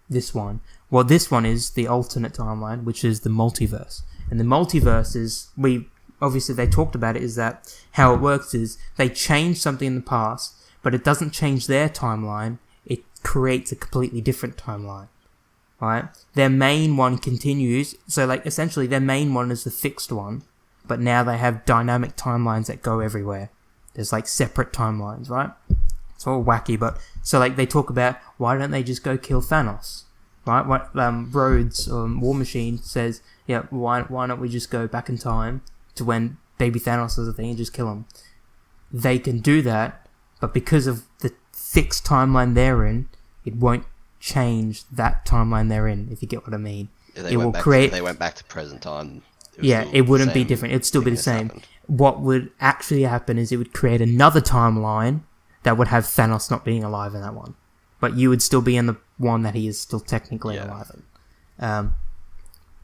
this one. Well, this one is the alternate timeline, which is the multiverse. And the multiverse is, obviously they talked about it, is that how it works is they change something in the past, but it doesn't change their timeline, it creates a completely different timeline, right? Their main one continues, so like essentially their main one is the fixed one, but now they have dynamic timelines that go everywhere. There's like separate timelines, right? It's all wacky, but so like they talk about, why don't they just go kill Thanos, right? What Rhodes, War Machine says, yeah, why don't we just go back in time to when baby Thanos was a thing and just kill him? They can do that, but because of the fixed timeline they're in, it won't change that timeline they're in, if you get what I mean. If they went back to present time. It wouldn't be different. It'd still be the same. Happened. What would actually happen is it would create another timeline that would have Thanos not being alive in that one. But you would still be in the one that he is still technically alive in.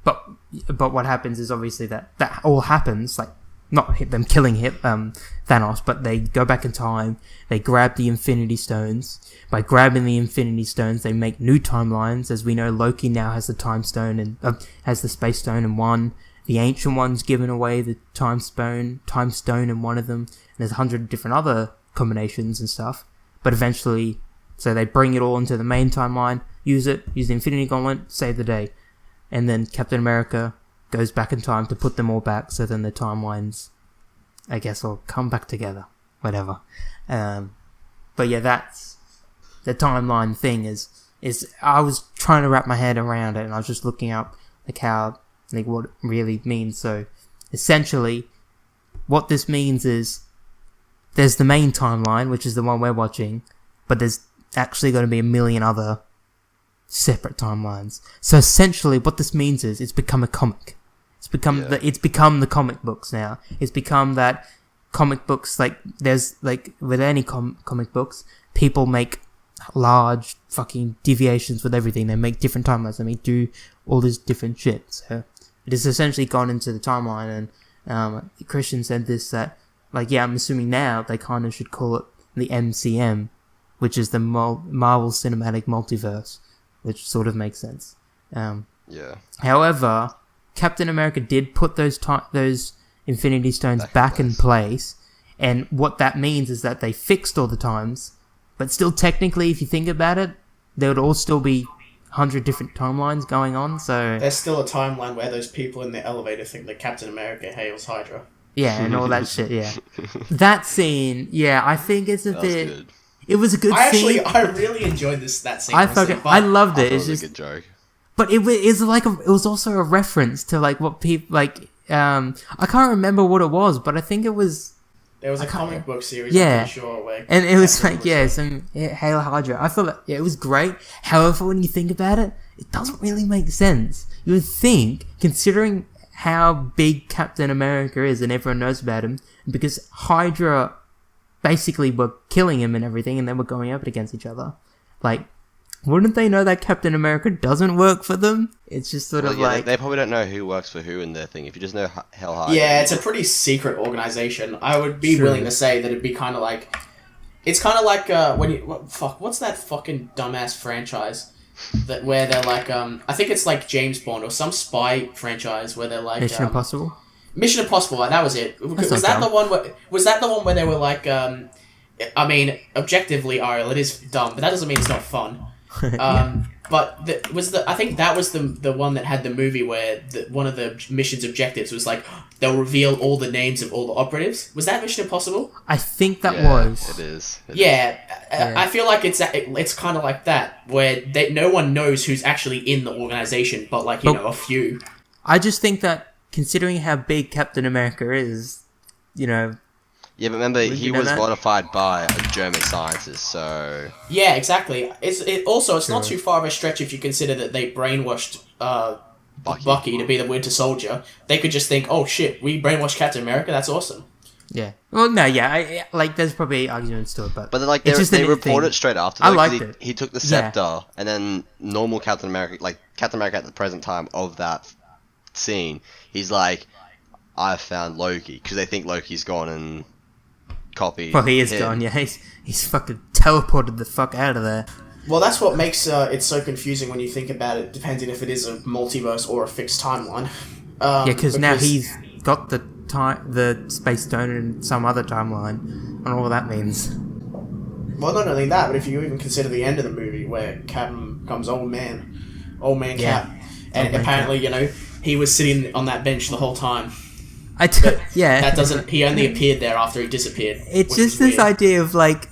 But what happens is obviously that all happens, like, not them killing Thanos, but they go back in time, they grab the Infinity Stones. By grabbing the Infinity Stones, they make new timelines. As we know, Loki now has the Time Stone and has the Space Stone in one. The Ancient One's given away the Time Stone in one of them. And there's 100 different other combinations and stuff. But eventually, so they bring it all into the main timeline, use the Infinity Gauntlet, save the day. And then Captain America goes back in time to put them all back, so then the timelines, I guess, will come back together. Whatever. But yeah, that's the timeline thing is I was trying to wrap my head around it, and I was just looking up what it really means. So essentially, what this means is there's the main timeline, which is the one we're watching, but there's actually going to be a million other separate timelines. So essentially what this means is it's become a comic. It's become it's become the comic books now. It's become that comic books, like, there's, like, with any comic books, people make large fucking deviations with everything. They make different timelines. They do all this different shit. So it has essentially gone into the timeline, and Christian said this, that, like, yeah, I'm assuming now they kind of should call it the MCM, which is the Marvel Cinematic Multiverse, which sort of makes sense. However, Captain America did put those Infinity Stones back in place, and what that means is that they fixed all the times, but still technically, if you think about it, there would all still be 100 different timelines going on, so... There's still a timeline where those people in the elevator think that Captain America hails Hydra. Yeah, and all that shit, yeah. That scene, yeah, I think it's a bit... Good. It was a good scene. I really enjoyed that scene. I loved it. It's just a good joke. But it was also a reference to, like, what people, like, I can't remember what it was, but I think it was... There was a comic book series, yeah, I'm pretty sure, where... And it was like, Hail Hydra. I thought that, it was great. However, when you think about it, it doesn't really make sense. You would think, considering how big Captain America is and everyone knows about him, because Hydra basically were killing him and everything, and they were going up against each other, like, wouldn't they know that Captain America doesn't work for them? It's just sort of like... They probably don't know who works for who in their thing. If you just know Hell Hydra... Yeah, it's a pretty secret organization. I would be willing to say that it'd be kind of like... It's kind of like when you... what's that fucking dumbass franchise? Where they're like... I think it's like James Bond or some spy franchise where they're like... Mission Impossible? Mission Impossible, that was it. Was that the one where they were like... I mean, objectively, Ariel, it is dumb, but that doesn't mean it's not fun. But I think that was the one that had the movie where one of the mission's objectives was like they'll reveal all the names of all the operatives. Was that Mission Impossible? I think that was. It is. I feel like it's kind of like that where no one knows who's actually in the organization, but like you know a few. I just think that considering how big Captain America is, you know. Yeah, but remember, he was modified by a German scientist, so... Yeah, exactly. It's not too far of a stretch if you consider that they brainwashed Bucky to be the Winter Soldier. They could just think, oh shit, we brainwashed Captain America, that's awesome. Yeah. Well, no, yeah, there's probably arguments to it, but... But like, they report it straight after. I liked it. He took the scepter, and then normal Captain America, like, Captain America at the present time of that scene, he's like, I found Loki, because they think Loki's gone and... copy. Well, he is gone, yeah. He's fucking teleported the fuck out of there. Well, that's what makes it so confusing when you think about it, depending if it is a multiverse or a fixed timeline. Because now he's got the Space Stone in some other timeline, and all that means. Well, not only that, but if you even consider the end of the movie, where Captain becomes old man Cap, and apparently, you know, he was sitting on that bench the whole time. That doesn't... He only appeared there after he disappeared. It's just this idea of, like,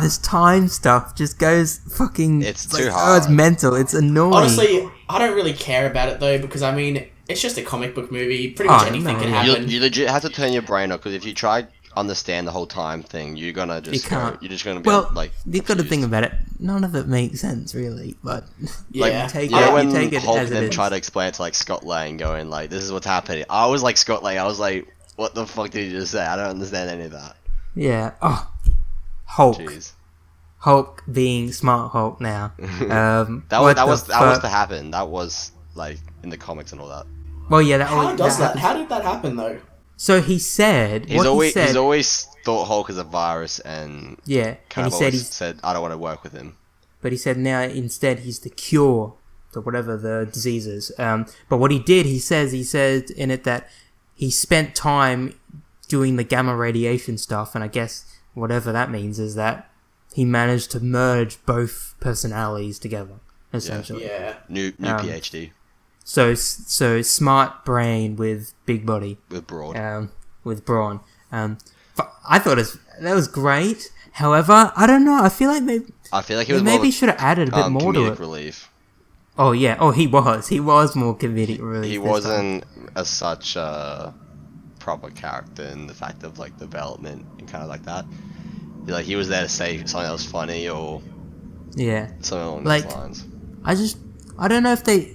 this time stuff just goes fucking... It's too hard. it's mental. It's annoying. Honestly, I don't really care about it, though, because, I mean, it's just a comic book movie. Pretty much anything can happen. You legit have to turn your brain off, because if you try understand the whole time thing, you're gonna just you're just gonna be like... you've got to think about it. None of it makes sense, really, but... Yeah. You take when it Hulk as it then is. tried to explain it to, like, Scott Lang, going, like, this is what's happening. I was like Scott Lang, I was like, what the fuck did he just say? I don't understand any of that. Yeah. Oh. Hulk. Jeez. Hulk being Smart Hulk now. That was to happen. That was, like, in the comics and all that. Well, yeah. How did that happen, though? So he said... He's always thought Hulk is a virus, and... Yeah, and he said, I don't want to work with him. But he said now, instead, he's the cure to whatever the disease is. But what he did, he said in it that he spent time doing the gamma radiation stuff, and I guess whatever that means is that he managed to merge both personalities together, essentially. Yeah. New PhD. So smart brain with big body. With brawn. With brawn. I thought that was great. However, I don't know. I feel like he was maybe should have added a bit more to it. Relief. Oh yeah. Oh, he was. He was more comedic relief. He wasn't such a proper character in the fact of, like, development and kind of like that. Like, he was there to say something that was funny or something along those lines. I don't know if they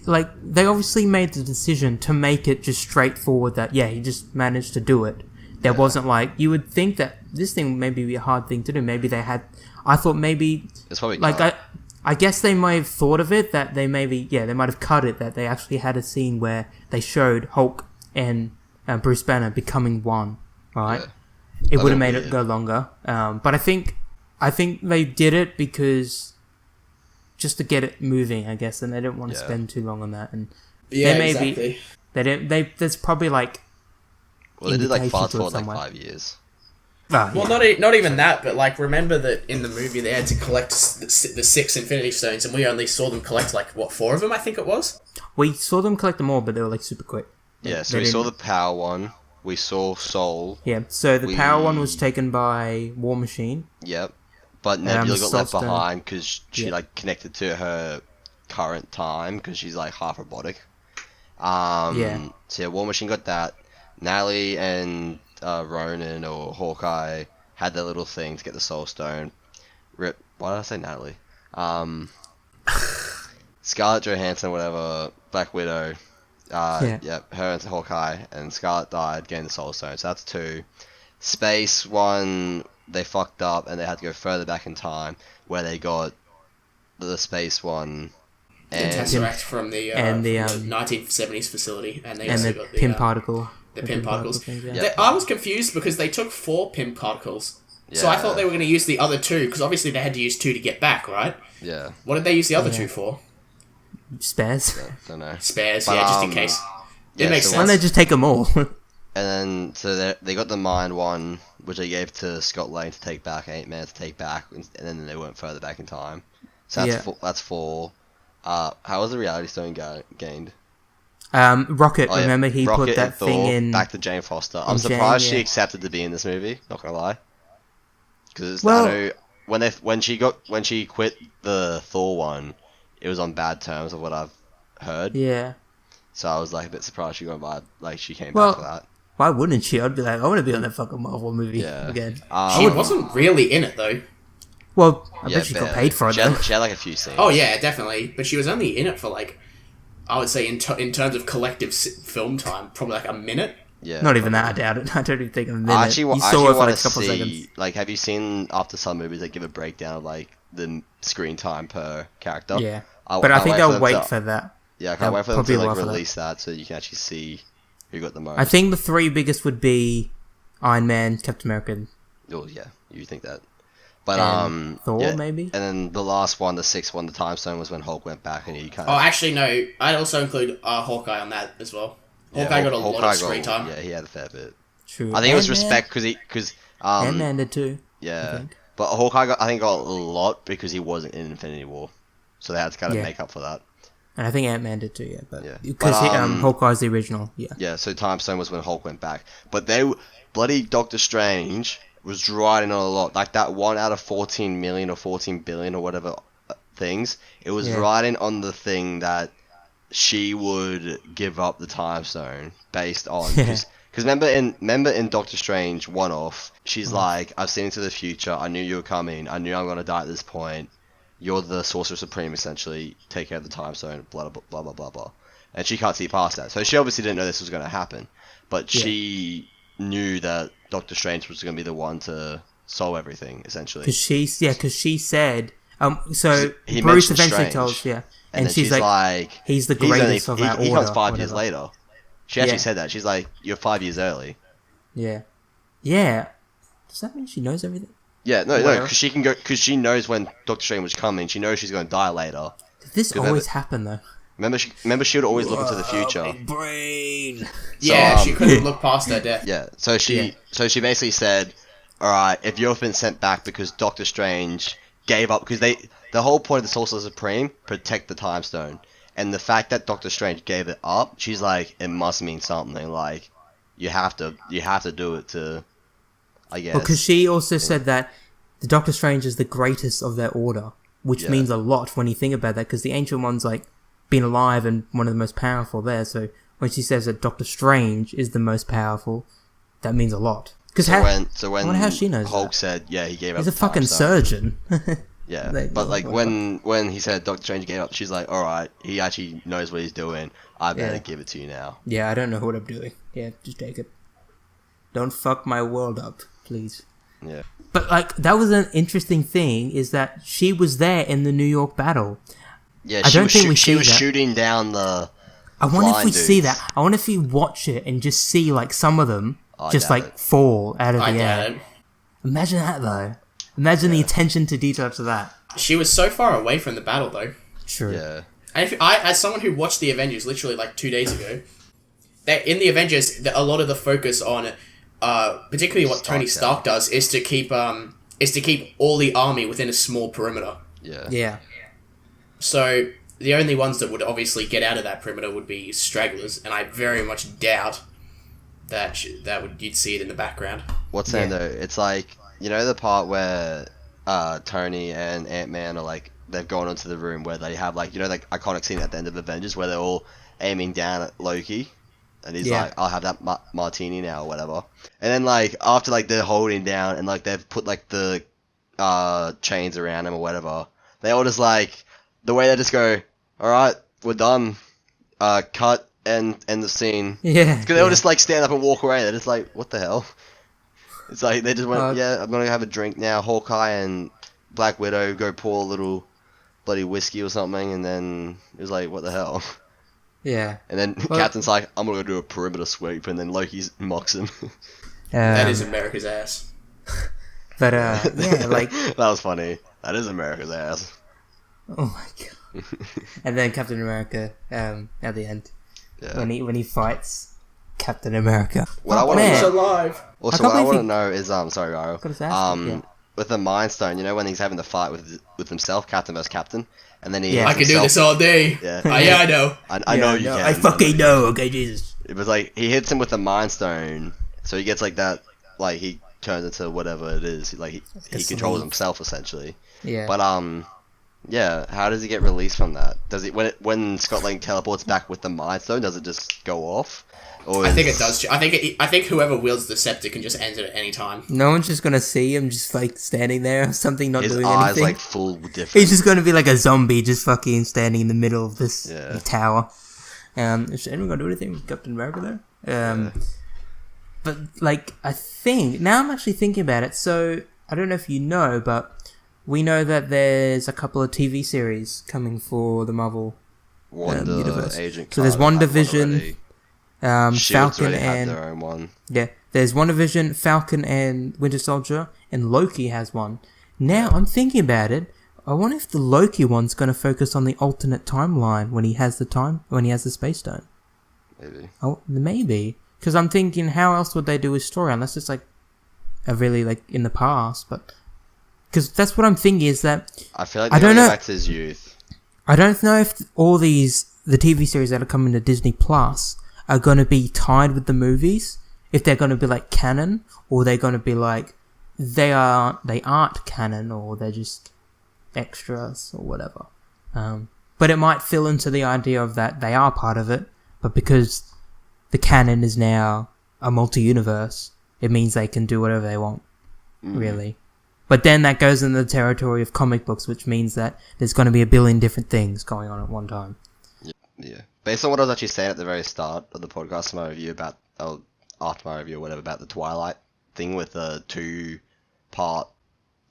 obviously made the decision to make it just straightforward that, yeah, he just managed to do it. There wasn't like, you would think that this thing maybe be a hard thing to do. Maybe they had, I thought maybe, It's probably like, I guess they might have thought of it that they maybe, they might have cut it, that they actually had a scene where they showed Hulk and Bruce Banner becoming one, right? Yeah. It would have made it go longer. But I think they did it because just to get it moving, I guess, and they didn't want to spend too long on that. And exactly. They didn't. There's probably like. Well, they did like indications fast to it forward like somewhere. 5 years. Ah, Well, not even that, but like remember that in the movie they had to collect the 6 Infinity Stones, and we only saw them collect like 4 of them, I think it was. We saw them collect them all, but they were like super quick. Yeah, so we saw the power one. We saw Soul. Yeah, so the power one was taken by War Machine. Yep. But Nebula got left Soulstone. behind because she Yeah. like connected to her current time because she's like half robotic. Yeah. So yeah, War Machine got that. Natalie and Ronan or Hawkeye had their little thing to get the Soul Stone. Why did I say Natalie? Scarlett Johansson, whatever, Black Widow. Yep, her and Hawkeye and Scarlett died getting the Soul Stone. So that's 2. Space one, they fucked up and they had to go further back in time where they got the Space one The and Tesseract from the 1970s facility, and they And also the got pin particle. the pin particles. things, yeah. Yeah. I was confused because they took 4 pin particles. So I thought they were going to use the other 2, because obviously they had to use 2 to get back, right? Yeah, What did they use the other 2 for? Spares. don't know. Spares, But, just in case. It yeah, makes so Why don't they sense. just take them all? And then so they got the Mind one, which they gave to Scott Lang to take back, Ant-Man to take back, and then they went further back in time. So that's that's 4. How was the Reality Stone gained? Rocket, Oh, yeah. remember he Rocket put that and thing Thor in. back to Jane Foster. I'm in surprised Jane, she yeah. accepted to be in this movie. Not gonna lie, because Well- I know when she quit the Thor one, it was on bad terms of what I've heard. Yeah. So I was like a bit surprised she got by, like she came Well, back for that. Why wouldn't she? I'd be like, I want to be on that fucking Marvel movie Yeah. again. She wasn't really in it, though. Well, I Yeah, bet she got barely. paid for it She though. had like a few scenes. Oh, yeah, definitely. But she was only in it for, like, I would say in terms of collective film time, probably like a minute. Yeah, Not even that, I doubt it. I don't even think a minute. I actually, you I saw actually her for want like to a couple see, seconds. like, have you seen after some movies they give a breakdown of like the screen time per character? Yeah. But I think they'll wait for that. Yeah, I can't they'll wait for them probably to like wait for that. release that so you can actually see who got the most. I think the 3 biggest would be Iron Man, Captain America, and Oh yeah, you think that? But Thor, yeah. maybe? And then the last one, the 6th one, the Time Stone was when Hulk went back and he kind Oh, of. actually, no. I'd also include Hawkeye on that as well. Hawkeye got a lot of screen time. Yeah, he had a fair bit. True. I think it was Ant-Man- respect because Ant-Man did too. I yeah, think. but Hawkeye got a lot because he wasn't in Infinity War, so they had to kind of Yeah. make up for that. And I think Ant-Man did too, yeah. But Yeah. because But, Hawkeye's the original, yeah. Yeah, so Time Stone was when Hulk went back, but bloody Doctor Strange was riding on a lot, like that 1 out of 14 million or 14 billion or whatever things. It was Yeah. riding on the thing that she would give up the Time Stone based on because remember in Doctor Strange one-off, she's like, I've seen into the future, I knew you were coming, I knew I'm gonna die at this point, you're the Sorcerer Supreme essentially, take care of the Time Stone, blah blah blah blah blah blah, and she can't see past that, so she obviously didn't know this was gonna happen, but she knew that Doctor Strange was gonna be the one to solve everything essentially. Because she said, so He Bruce mentioned eventually Strange. tells, yeah. And then she's like, he's the greatest of our he order. comes 5 years whatever. later. She actually Yeah. said that. She's like, you're 5 years early. Yeah. Yeah. Does that mean she knows everything? Yeah, no, Whatever. because she knows when Doctor Strange was coming. She knows she's going to die later. Did this Remember- always happen though? Remember she would always look into the future. Big brain. Yeah, So, she couldn't look past her death. Yeah, so she basically said, all right, if you've been sent back because Doctor Strange gave up, because the whole point of the Sorcerer Supreme, protect the Time Stone, and the fact that Doctor Strange gave it up, she's like, it must mean something. Like, you have to do it to, I guess. Because she also said that the Doctor Strange is the greatest of their order, which Yeah. means a lot when you think about that. Because the Ancient One's like been alive and one of the most powerful there. So when she says that Doctor Strange is the most powerful, that means a lot. Because so when I wonder how she knows Hulk that. said, yeah, he gave up He's a the Time fucking Stone. surgeon. Yeah, Like, but like whatever. when he said Doctor Strange gave up, she's like, all right, he actually knows what he's doing. I better Yeah. give it to you now. Yeah, I don't know what I'm doing. Yeah, just take it. Don't fuck my world up, please. Yeah. But like that was an interesting thing is that she was there in the New York battle. Yeah, I she don't was think we she see was that. shooting down the. I wonder if flying we see dudes. that. I wonder if we watch it and just see like some of them I just doubt like it. fall out of I the doubt air. it. Imagine that though. Imagine the attention to detail to that. She was so far away from the battle, though. True. Yeah. And if as someone who watched the Avengers literally like 2 days ago, that in the Avengers, a lot of the focus on, particularly what Tony Stark does, is to keep all the army within a small perimeter. Yeah. Yeah. So the only ones that would obviously get out of that perimeter would be stragglers, and I very much doubt that you'd see it in the background. What's Yeah. that though? It's like, you know the part where Tony and Ant-Man are like, they've gone into the room where they have like, you know, like iconic scene at the end of Avengers where they're all aiming down at Loki, and he's Yeah. like, I'll have that martini now or whatever. And then like after like they're holding down and like they've put like the chains around him or whatever, they all just like the way they just go, all right, we're done, cut and end the scene. Yeah. Because they all just like stand up and walk away. They're just like, what the hell? It's like they just went, yeah, I'm gonna have a drink now. Hawkeye and Black Widow go pour a little bloody whiskey or something, and then it was like, what the hell? Yeah. And then Well- Captain's like, I'm gonna do a perimeter sweep, and then Loki mocks him. That is America's ass. But yeah, like that was funny. That is America's ass. oh my god. And then Captain America at the end Yeah. when he fights Captain America. What I Oh, want man. to He's alive. Also, can't what I believe want he- to know is, sorry, Ryo. Gotta say, yeah. With the Mind Stone, you know when he's having the fight with himself, Captain versus Captain, and then he Yeah. hits I can do himself- this all day. Yeah. Yeah, I know. I know you no, can. I fucking know. Okay, Jesus. It was like he hits him with the Mind Stone, so he gets like that, like he turns into whatever it is. Like he controls sleeve. himself essentially. Yeah. But yeah. How does he get released from that? Does it when Scott Lang teleports back with the Mind Stone? Does it just go off? Or I think it does. I think whoever wields the scepter can just end it at any time. No one's just gonna see him just like standing there or something, not His doing eyes anything. like full different. He's just gonna be like a zombie, just fucking standing in the middle of this Yeah. tower. Is anyone gonna do anything with Captain America there? But like, I think now I'm actually thinking about it. So I don't know if you know, but we know that there's a couple of TV series coming for the Marvel Wonder, universe. Agent So there's Carter had one WandaVision, already. Shield's Falcon already had and their own one. yeah, there's WandaVision, Falcon and Winter Soldier, and Loki has one. Now I'm thinking about it. I wonder if the Loki one's going to focus on the alternate timeline when he has the Space Stone. Maybe. Oh, maybe. Because I'm thinking, how else would they do his story unless it's like a really like in the past? But because that's what I'm thinking is that I feel like I they're don't going know. back to his youth. I don't know if all the TV series that are coming to Disney Plus are going to be tied with the movies. If they're going to be like canon, or they're going to be like they aren't canon, or they're just extras or whatever. But it might fill into the idea of that they are part of it, but because the canon is now a multi-universe, it means they can do whatever they want, really. But then that goes in the territory of comic books, which means that there's going to be a billion different things going on at one time. Yeah. Based on what I was actually saying at the very start of the podcast, my review about, after my review or whatever, about the Twilight thing with a 2-part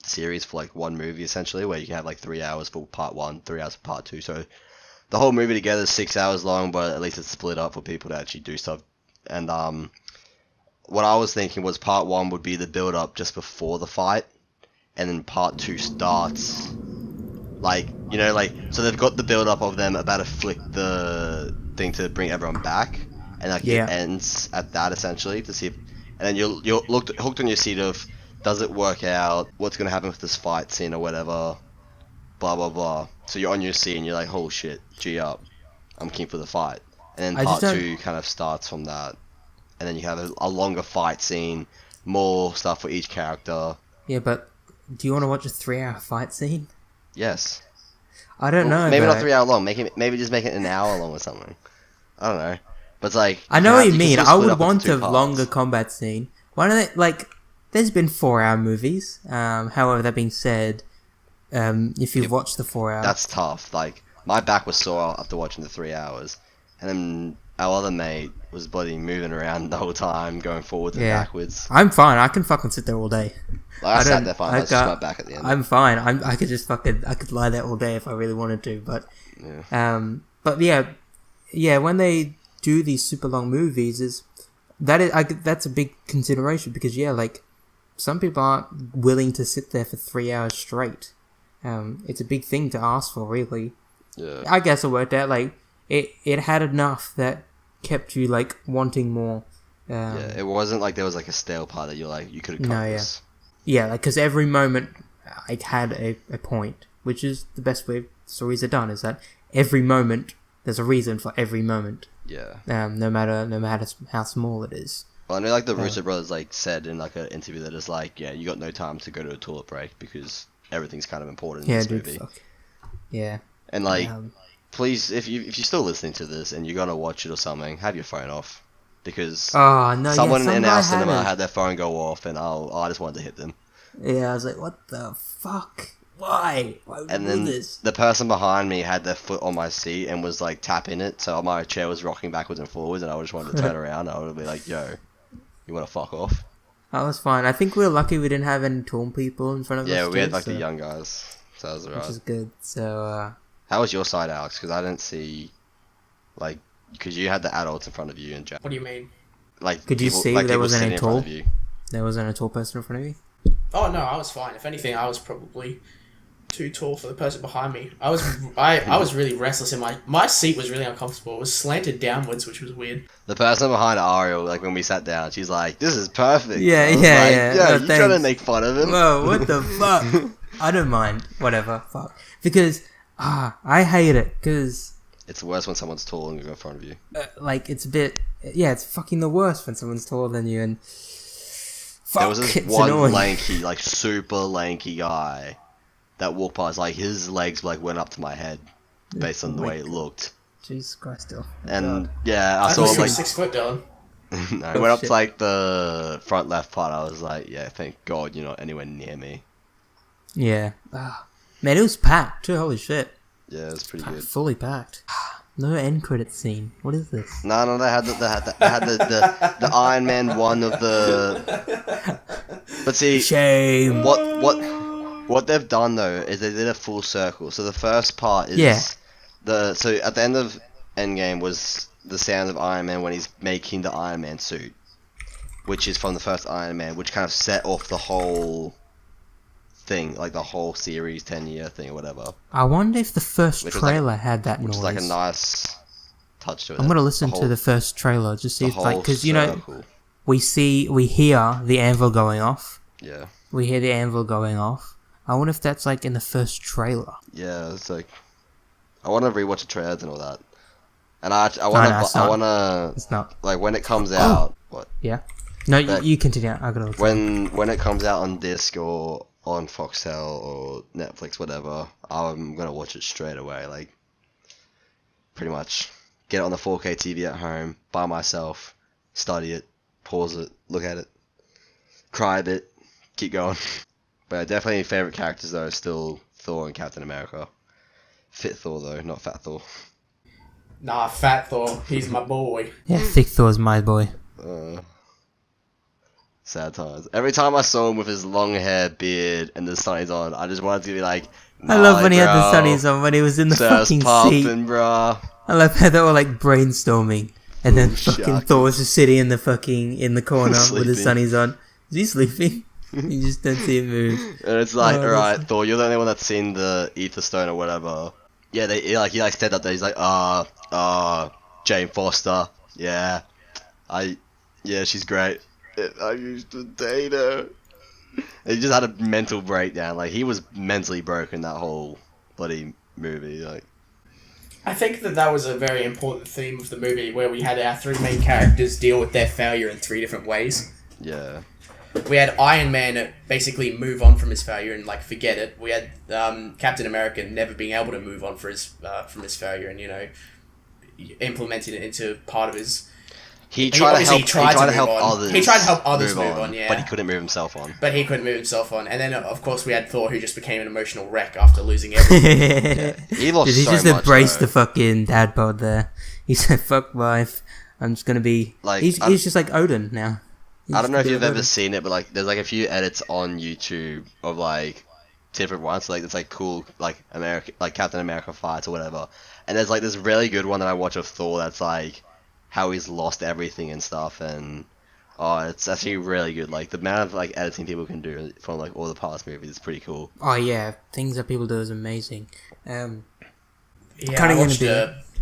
series for like one movie essentially, where you can have like 3 hours for part 1, 3 hours for part 2. So the whole movie together is 6 hours long, but at least it's split up for people to actually do stuff. And what I was thinking was part 1 would be the build up just before the fight, and then part 2 starts like, you know, like, so they've got the build up of them about to flick the thing to bring everyone back, and like Yeah. it ends at that essentially to see if, and then you're hooked on your seat of, does it work out, what's going to happen with this fight scene or whatever, blah blah blah. So you're on your seat and you're like, oh shit, G up, I'm keen for the fight. And I then just part don't- 2 kind of starts from that, and then you have a longer fight scene, more stuff for each character. Yeah, but do you want to watch a 3-hour fight scene? Yes. I don't know. Maybe but not 3 hour long. Maybe just make it an hour long or something. I don't know. But it's like, I know what you mean. can I split would up into want 2 a parts. longer combat scene. Why don't they, like, there's been 4-hour movies. However, that being said, if you've watched the 4 hours. That's tough. Like, my back was sore after watching the 3 hours. And then our other mate was bloody moving around the whole time, going forwards and backwards. I'm fine. I can fucking sit there all day. Like, I sat there fine. I just my back at the end. I'm fine. I could just I could lie there all day if I really wanted to. But, when they do these super long movies, that's a big consideration because like, some people aren't willing to sit there for 3 hours straight. It's a big thing to ask for, really. Yeah. I guess it worked out. Like, it had enough that kept you like wanting more. It wasn't like there was like a stale part that you're like you could have cut this. Yeah, like, because every moment it had a point, which is the best way stories are done. Is that every moment there's a reason for every moment. Yeah. No matter how small it is. Well, I know like the Russo brothers like said in like an interview that it's like, yeah, you got no time to go to a toilet break because everything's kind of important in this movie. Fuck. Yeah. And like, please, if you're still listening to this and you're gonna watch it or something, have your phone off. Because someone in our cinema had their phone go off, and I just wanted to hit them. Yeah, I was like, what the fuck? Why would you do this? The person behind me had their foot on my seat and was like tapping it, so my chair was rocking backwards and forwards, and I just wanted to turn around. I would be like, yo, you want to fuck off? That was fine. I think we were lucky we didn't have any tall people in front of us. Yeah, we had like the young guys, so that was alright. Which is good. So, how was your side, Alex? Because I didn't see, like, because you had the adults in front of you and Jack. What do you mean? Like, could you see there wasn't any tall? You. There wasn't a tall person in front of you? Oh no, I was fine. If anything, I was probably too tall for the person behind me. I was really restless in my seat was really uncomfortable. It was slanted downwards, which was weird. The person behind Ariel, like when we sat down, she's like, "This is perfect." Yeah. Yeah, you trying to make fun of him? Whoa, what the fuck? I don't mind. Whatever. Fuck. Because I hate it. Because it's worse when someone's tall and in front of you. Like, it's a bit. Yeah, it's fucking the worst when someone's taller than you and. Fuck, there was this one lanky, like super lanky guy that walked past. Like his legs like went up to my head, based on the way it looked. Jesus Christ, still. And yeah, I saw thought him you were like 6 foot, Dylan. No, it went up to like the front left part. I was like, yeah, thank God you're not anywhere near me. Yeah. Man, it was packed too. Holy shit. Yeah, it was pretty good. Fully packed. No end credit scene. What is this? No, they had the Iron Man one of the. But see, shame. What they've done though is they did a full circle. So the first part is so at the end of Endgame was the sound of Iron Man when he's making the Iron Man suit, which is from the first Iron Man, which kind of set off the whole thing, like the whole series 10-year thing or whatever. I wonder if the first trailer had that noise. Which is like a nice touch to it. I'm gonna listen to the first trailer just see if, like, because you know we hear the anvil going off. Yeah. We hear the anvil going off. I wonder if that's like in the first trailer. Yeah, it's like I want to rewatch the trailers and all that, and I want to. It's not like when it comes out. What? Yeah. No, you continue. I gotta. When it comes out on disc or on Foxtel or Netflix, whatever, I'm gonna watch it straight away. Like, pretty much, get it on the 4K TV at home by myself, study it, pause it, look at it, cry a bit, keep going. But definitely favorite characters though are still Thor and Captain America. Fit Thor though, not Fat Thor. Nah, Fat Thor, he's my boy. Yeah, Thick Thor's my boy. Sad times. Every time I saw him with his long hair, beard, and the sunnies on, I just wanted to be like, I love when he had the sunnies on, when he was in the fucking seat. Bro. I love how they were like brainstorming, and then fucking Thor was just sitting in the corner with his sunnies on. Is he sleeping? You just don't see him move. And it's like, alright, Thor, you're the only one that's seen the Ether Stone or whatever. Yeah, he stepped up there, he's like, Jane Foster, yeah, she's great. I used to date her. And he just had a mental breakdown. Like, he was mentally broken that whole bloody movie. Like, I think that was a very important theme of the movie, where we had our three main characters deal with their failure in 3 different ways. Yeah. We had Iron Man basically move on from his failure and like forget it. We had Captain America never being able to move on from his failure and implementing it into part of his He tried to help. He tried to help on. others. He tried to help others move on, yeah. But he couldn't move himself on. And then, of course, we had Thor, who just became an emotional wreck after losing everything. Yeah. He lost He so just much, embraced though. the fucking dad bod there. He said, "Fuck life. I'm just gonna be." Like, he's just like Odin now. I don't know if you've ever seen it, but like, there's like a few edits on YouTube of like different ones. Like, it's like cool, like Captain America fights or whatever. And there's like this really good one that I watch of Thor that's like how he's lost everything and stuff, and it's actually really good. Like the amount of like editing people can do from like all the past movies is pretty cool. Oh yeah, things that people do is amazing. Yeah,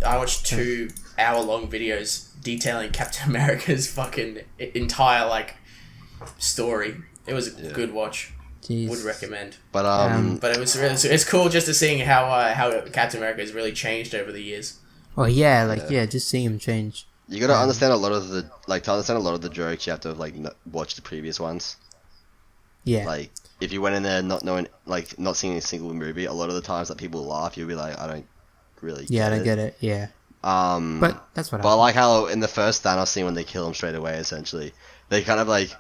I watched 2 hour-long videos detailing Captain America's fucking entire like story. It was a good watch. Jeez. Would recommend. But but it was really, it's cool just to seeing how Captain America has really changed over the years. Oh yeah, just seeing him change. You gotta understand a lot of the jokes. You have to like watch the previous ones. Yeah. Like if you went in there not knowing, like not seeing a single movie, a lot of the times that people laugh, you'll be like, I don't really. I don't get it. Yeah. But that's what. But I like how in the first Thanos scene when they kill him straight away, essentially, they kind of like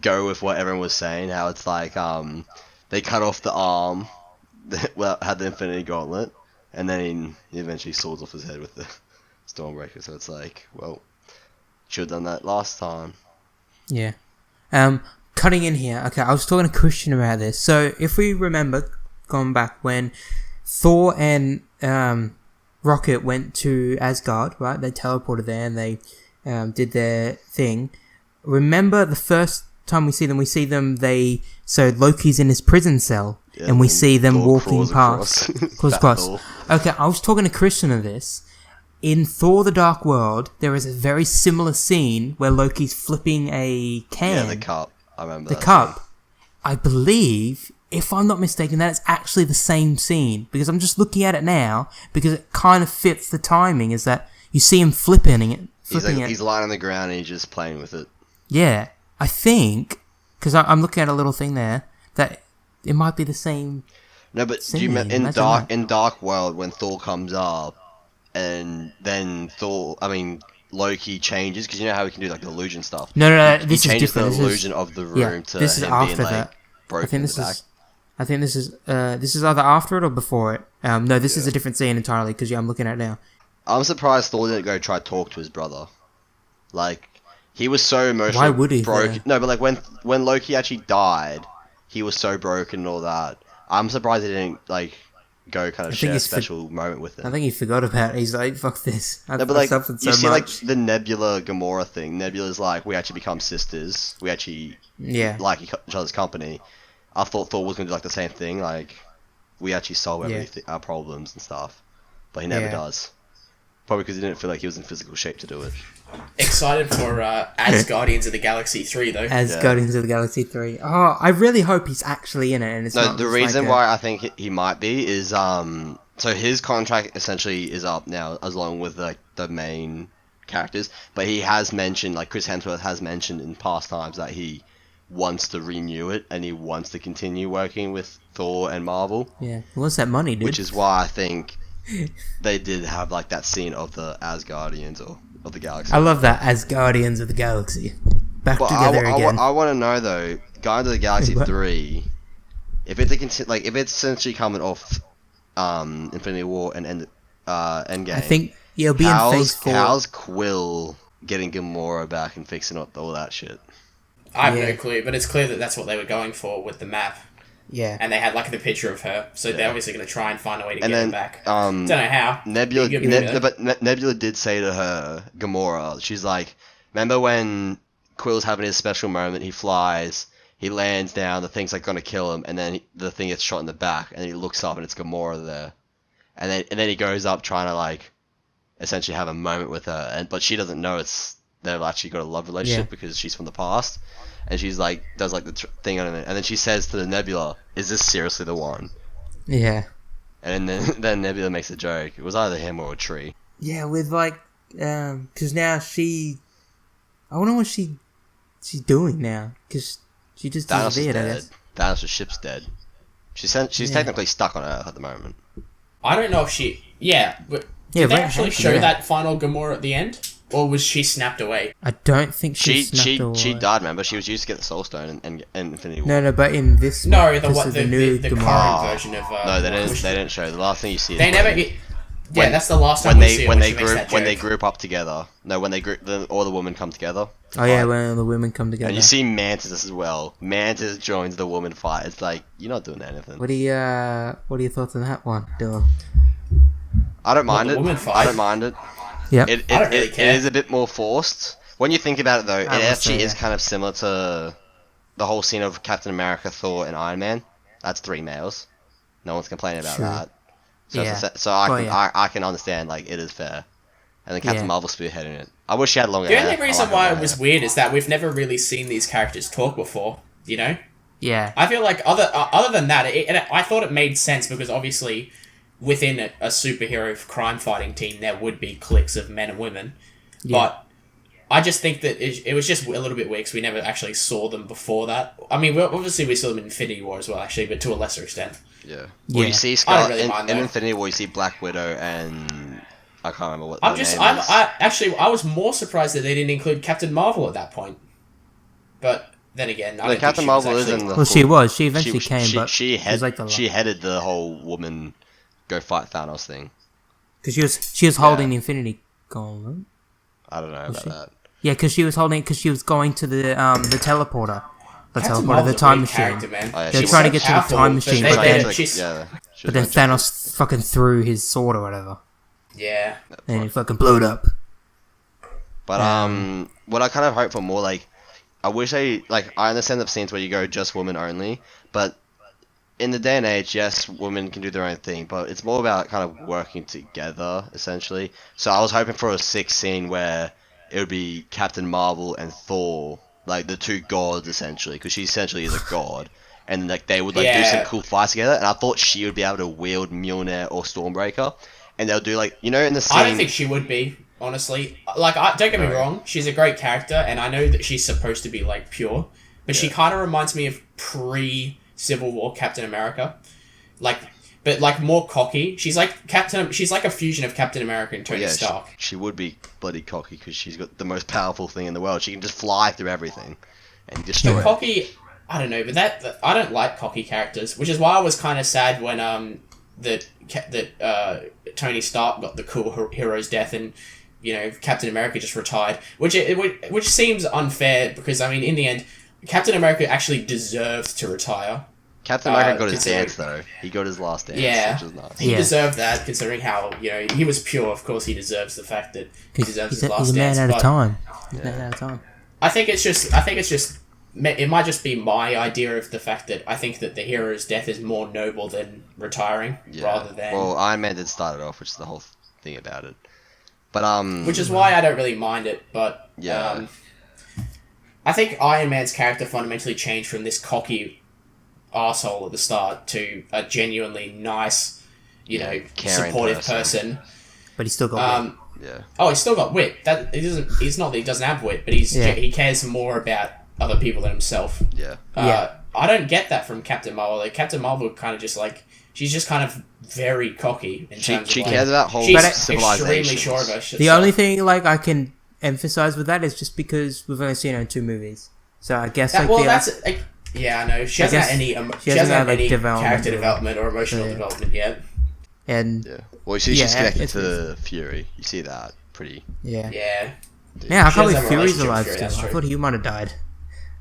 go with what everyone was saying. How it's like they cut off the arm that had the Infinity Gauntlet, and then he eventually saws off his head with the Stormbreaker. So it's like, well, should have done that last time. Yeah. Cutting in here. Okay, I was talking to Christian about this. So if we remember, going back when Thor and Rocket went to Asgard, right? They teleported there and they did their thing. Remember the first time we see them, so Loki's in his prison cell, and we see them Thor walking past. Across. Okay, I was talking to Christian of this. In Thor: The Dark World, there is a very similar scene where Loki's flipping a can. Yeah, the cup. I remember the cup. I believe, if I'm not mistaken, that is actually the same scene, because I'm just looking at it now because it kind of fits the timing. Is that you see him flipping it? He's lying on the ground and he's just playing with it. Yeah, I think because I'm looking at a little thing there that it might be the same. No, but scene. do you in Dark World when Thor comes up and then Loki changes, because you know how he can do like the illusion stuff. No, He changes the illusion of the room to this is him after being that. like broken in the back. I think this is either after it or before it. No, this is a different scene entirely because I'm looking at it now. I'm surprised Thor didn't go try to talk to his brother. Like, he was so emotionally Why would he? broken. No, but like when Loki actually died, he was so broken and all that. I'm surprised he didn't like go kind of share a special moment with him. I think he forgot about it. He's like, fuck this. No, but like, you see like the Nebula Gamora thing. Nebula's like, we actually become sisters. We actually like each other's company. I thought Thor was going to do like the same thing. Like, we actually solve our problems and stuff. But he never does. Probably because he didn't feel like he was in physical shape to do it. Excited for Guardians of the Galaxy 3 though. Guardians of the Galaxy 3. Oh, I really hope he's actually in it. And it's not the reason why I think he might be is so his contract essentially is up now, as along with like the main characters. But he has mentioned, like Chris Hemsworth has mentioned in past times, that he wants to renew it and he wants to continue working with Thor and Marvel. Yeah, he wants that money, dude. Which is why I think they did have like that scene of the Asgardians or of the galaxy. I love that, Asgardians of the Galaxy. Back together again. I want to know though, Guardians of the Galaxy 3, if it's if it's essentially coming off Infinity War and Endgame. I think it'll be in Phase 4. How's Quill getting Gamora back and fixing up all that shit? I have no clue, but it's clear that that's what they were going for with the map. Yeah. And they had like the picture of her, so they're obviously going to try and find a way to get her back. Don't know how. Nebula did say to her, Gamora, she's like, remember when Quill's having his special moment, he flies, he lands down, the thing's like going to kill him, and then the thing gets shot in the back, and he looks up and it's Gamora there. And then he goes up trying to like essentially have a moment with her, but she doesn't know they've actually got a love relationship because she's from the past. And she's like, does like the thing on it, and then she says to the Nebula, "Is this seriously the one?" Yeah. And then Nebula makes a joke. It was either him or a tree. Yeah, with like, because now I wonder what she's doing now, because she just disappeared. I guess. Thanos' ship's dead. She's technically stuck on Earth at the moment. I don't know if she. Yeah, but did they actually show that final Gamora at the end? Or was she snapped away? I don't think she she died. Remember, she was used to get the Soul Stone and Infinity War. No, but in this No, one, the this what is the new current Gamora. version of. No, they didn't show. The last thing you see. They is never. when- That's the last time we see it when they they group up together. No, when all the women come together. Oh yeah, when the women come together. And you see Mantis as well. Mantis joins the woman fight. It's like you're not doing anything. What are your thoughts on that one, Dylan? I don't mind the it. woman fight? I don't mind it. Yep. It I don't really care. is a bit more forced. When you think about it, though, it will actually say, is yeah. kind of similar to the whole scene of Captain America, Thor, and Iron Man. That's 3 males. No one's complaining about Sure. that. So, Yeah. so I Well, can yeah. I can understand like it is fair. And then Captain Yeah. Marvel spearheading it. I wish she had longer The hair. only I reason like why her it was hair. weird is that we've never really seen these characters talk before. You know, Yeah. I feel like other than that, I thought it made sense because obviously, within a superhero crime fighting team, there would be cliques of men and women, Yeah. but. I just think that it was just a little bit weird because we never actually saw them before that. I mean, obviously we saw them in Infinity War as well, actually, but to a lesser extent. Yeah. Well, Yeah. you see I don't Scarlet really mind in that. Infinity War. You see Black Widow and I can't remember what. I name is. was more surprised that they didn't include Captain Marvel at that point. But then again, I don't Captain think she was Marvel is actually- in the. Well, she was. She eventually came, but she she was like the she headed the whole woman go fight Thanos thing. because she was holding the Infinity Gauntlet. I don't know about she? that. Yeah, because she was holding because she was going to the teleporter, Captain the Marvel's a time weird machine. character, man. Oh, yeah, They're she trying to was get to the powerful, time but machine, they- but they- then she's- yeah. but then Thanos fucking threw his sword or whatever, Yeah. and he fucking blew it up. But what I kind of hope for more, like, I wish I understand the scenes where you go just women only, but in the day and age, yes, women can do their own thing, but it's more about kind of working together, essentially. So I was hoping for a 6 scene where it would be Captain Marvel and Thor, like the 2 gods, essentially, because she essentially is a god. And like they would like do some cool fights together, and I thought she would be able to wield Mjolnir or Stormbreaker, and they'll do like in the scene. I don't think she would be, honestly. Like, don't get me wrong, she's a great character, and I know that she's supposed to be like pure, but she kind of reminds me of pre-Civil War Captain America, but like more cocky. She's like a fusion of Captain America and Tony Stark. She would be bloody cocky because she's got the most powerful thing in the world. She can just fly through everything and destroy. But it. cocky, I don't know, but that I don't like cocky characters, which is why I was kind of sad when Tony Stark got the cool hero's death and Captain America just retired, which seems unfair because I mean in the end Captain America actually deserved to retire. Captain America got his considering- dance though. He got his last dance, Yeah. which was nice. He Yeah. deserved that considering how he was pure. Of course, he deserves the fact that he deserves He's his last a man dance. out of but time. He's a man out of time. I think it's just it might just be my idea of the fact that I think that the hero's death is more noble than retiring rather than. Well, Iron Man did start it off, which is the whole thing about it. But which is why I don't really mind it, but Yeah. I think Iron Man's character fundamentally changed from this cocky arsehole at the start to a genuinely nice, caring supportive But person. he still got wit. Yeah. Oh, he's still got wit. That it doesn't. It's not that he doesn't have wit, but he cares more about other people than himself. Yeah. I don't get that from Captain Marvel. Like, Captain Marvel kind of just like she's just kind of very cocky in terms She of cares about whole she's civilization. extremely sure of herself. The only thing like I can emphasize with that is just because we've only seen her in 2 movies, so I guess I know she hasn't had any she hasn't had, like, any development character or- development or emotional Yeah. development yet. and Yeah. Well, she's connected it's- to Fury. You see that pretty. yeah. Yeah. Yeah, I She can't does believe have a Fury's relationship alive with Fury, still. that's I true. thought he might have died.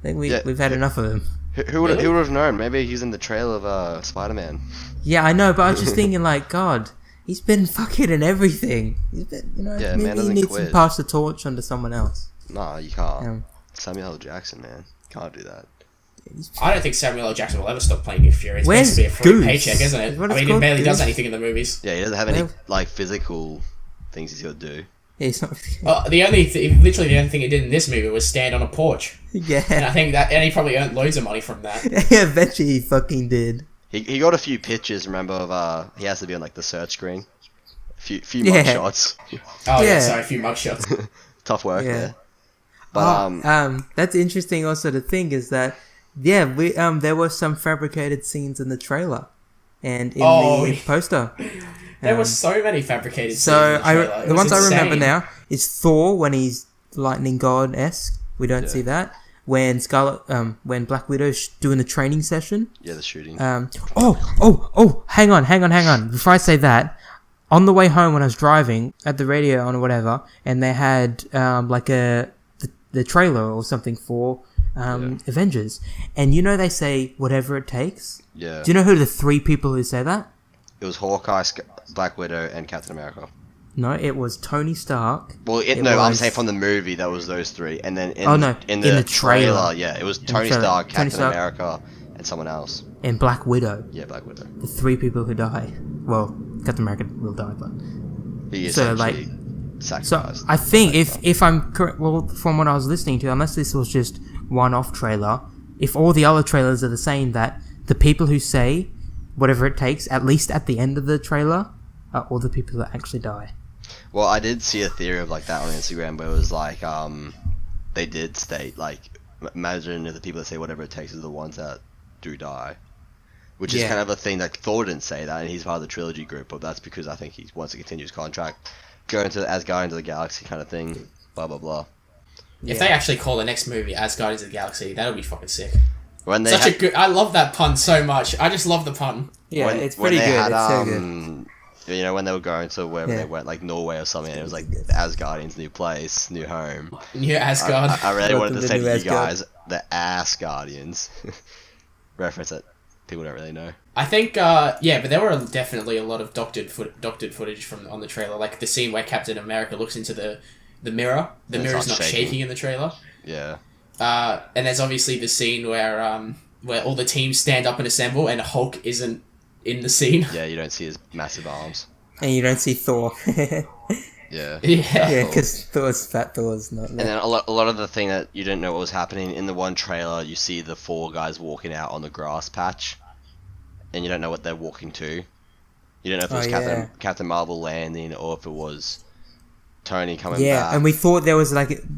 I think we've had enough of him. Who would have known? Maybe he's in the trailer of Spider-Man. Yeah, I know, but I was just thinking, like, God, he's been fucking in everything. He's been, Yeah, maybe man he doesn't needs quit. to pass the torch on to someone else. Nah, you can't. Yeah. Samuel L. Jackson, man, can't do that. I don't think Samuel L. Jackson will ever stop playing Nick Fury. It's Where's supposed to be a free Goose? paycheck, isn't it? Is what I it's mean, he called, barely does Goose? anything in the movies. Yeah, he doesn't have any Well- like physical things he's got to do. Yeah, he's not. Literally the only thing he did in this movie was stand on a porch, and Yeah, I think and he probably earned loads of money from that. eventually he fucking did. He got a few pictures. Remember of he has to be on like the search screen. Few Yeah. mug shots. Oh yeah, Yeah. sorry, a few mugshots. Tough work Yeah. there. But That's interesting. Also, to think is that we there were some fabricated scenes in the trailer, and in the poster. There were so many fabricated. So scenes in the trailer. It the was ones I remember insane. now is Thor when he's lightning god-esque. We don't see that. When when Black Widow's doing the training session. Yeah, the shooting. Hang on. Before I say that, on the way home when I was driving at the radio on or whatever, and they had the trailer or something for Avengers, and they say whatever it takes. Yeah. Do you know who the 3 people who say that? It was Hawkeye, Black Widow, and Captain America. No, it was Tony Stark. Well, I'm saying from the movie, that was those 3. And then in the trailer, yeah, it was Tony Stark, Captain America, and someone else. And Black Widow. Yeah, Black Widow. The 3 people who die. Well, Captain America will die, but... He sacrificed. So, I think, if I'm correct, well, from what I was listening to, unless this was just one-off trailer, if all the other trailers are the same, that the people who say whatever it takes, at least at the end of the trailer, are all the people that actually die. Well, I did see a theory of like that on Instagram, but it was like they did state like, imagine if the people that say whatever it takes are the ones that do die, which is kind of a thing that Thor didn't say that, and he's part of the trilogy group, but that's because I think he wants to continue his contract, go into as Guardians of the Galaxy kind of thing, blah blah blah. If they actually call the next movie as Guardians of the Galaxy, that would be fucking sick. When they I love that pun so much. I just love the pun. Yeah, it's pretty good. It's so good. You know, when they were going to wherever they went, like Norway or something, and it was like Asgardians, new place, new home. New Asgard. I really wanted to say to you guys, the Asgardians. Reference that people don't really know. I think, but there were definitely a lot of doctored footage on the trailer, like the scene where Captain America looks into the mirror. The mirror's not shaking in the trailer. Yeah. And there's obviously the scene where all the teams stand up and assemble, and Hulk isn't in the scene. Yeah, you don't see his massive arms. And you don't see Thor. Yeah. Yeah, because Thor's not there. And then a lot of the thing that you didn't know what was happening, in the one trailer, you see the 4 guys walking out on the grass patch, and you don't know what they're walking to. You don't know if it was Captain Marvel landing, or if it was Tony coming back. Yeah, and we thought there was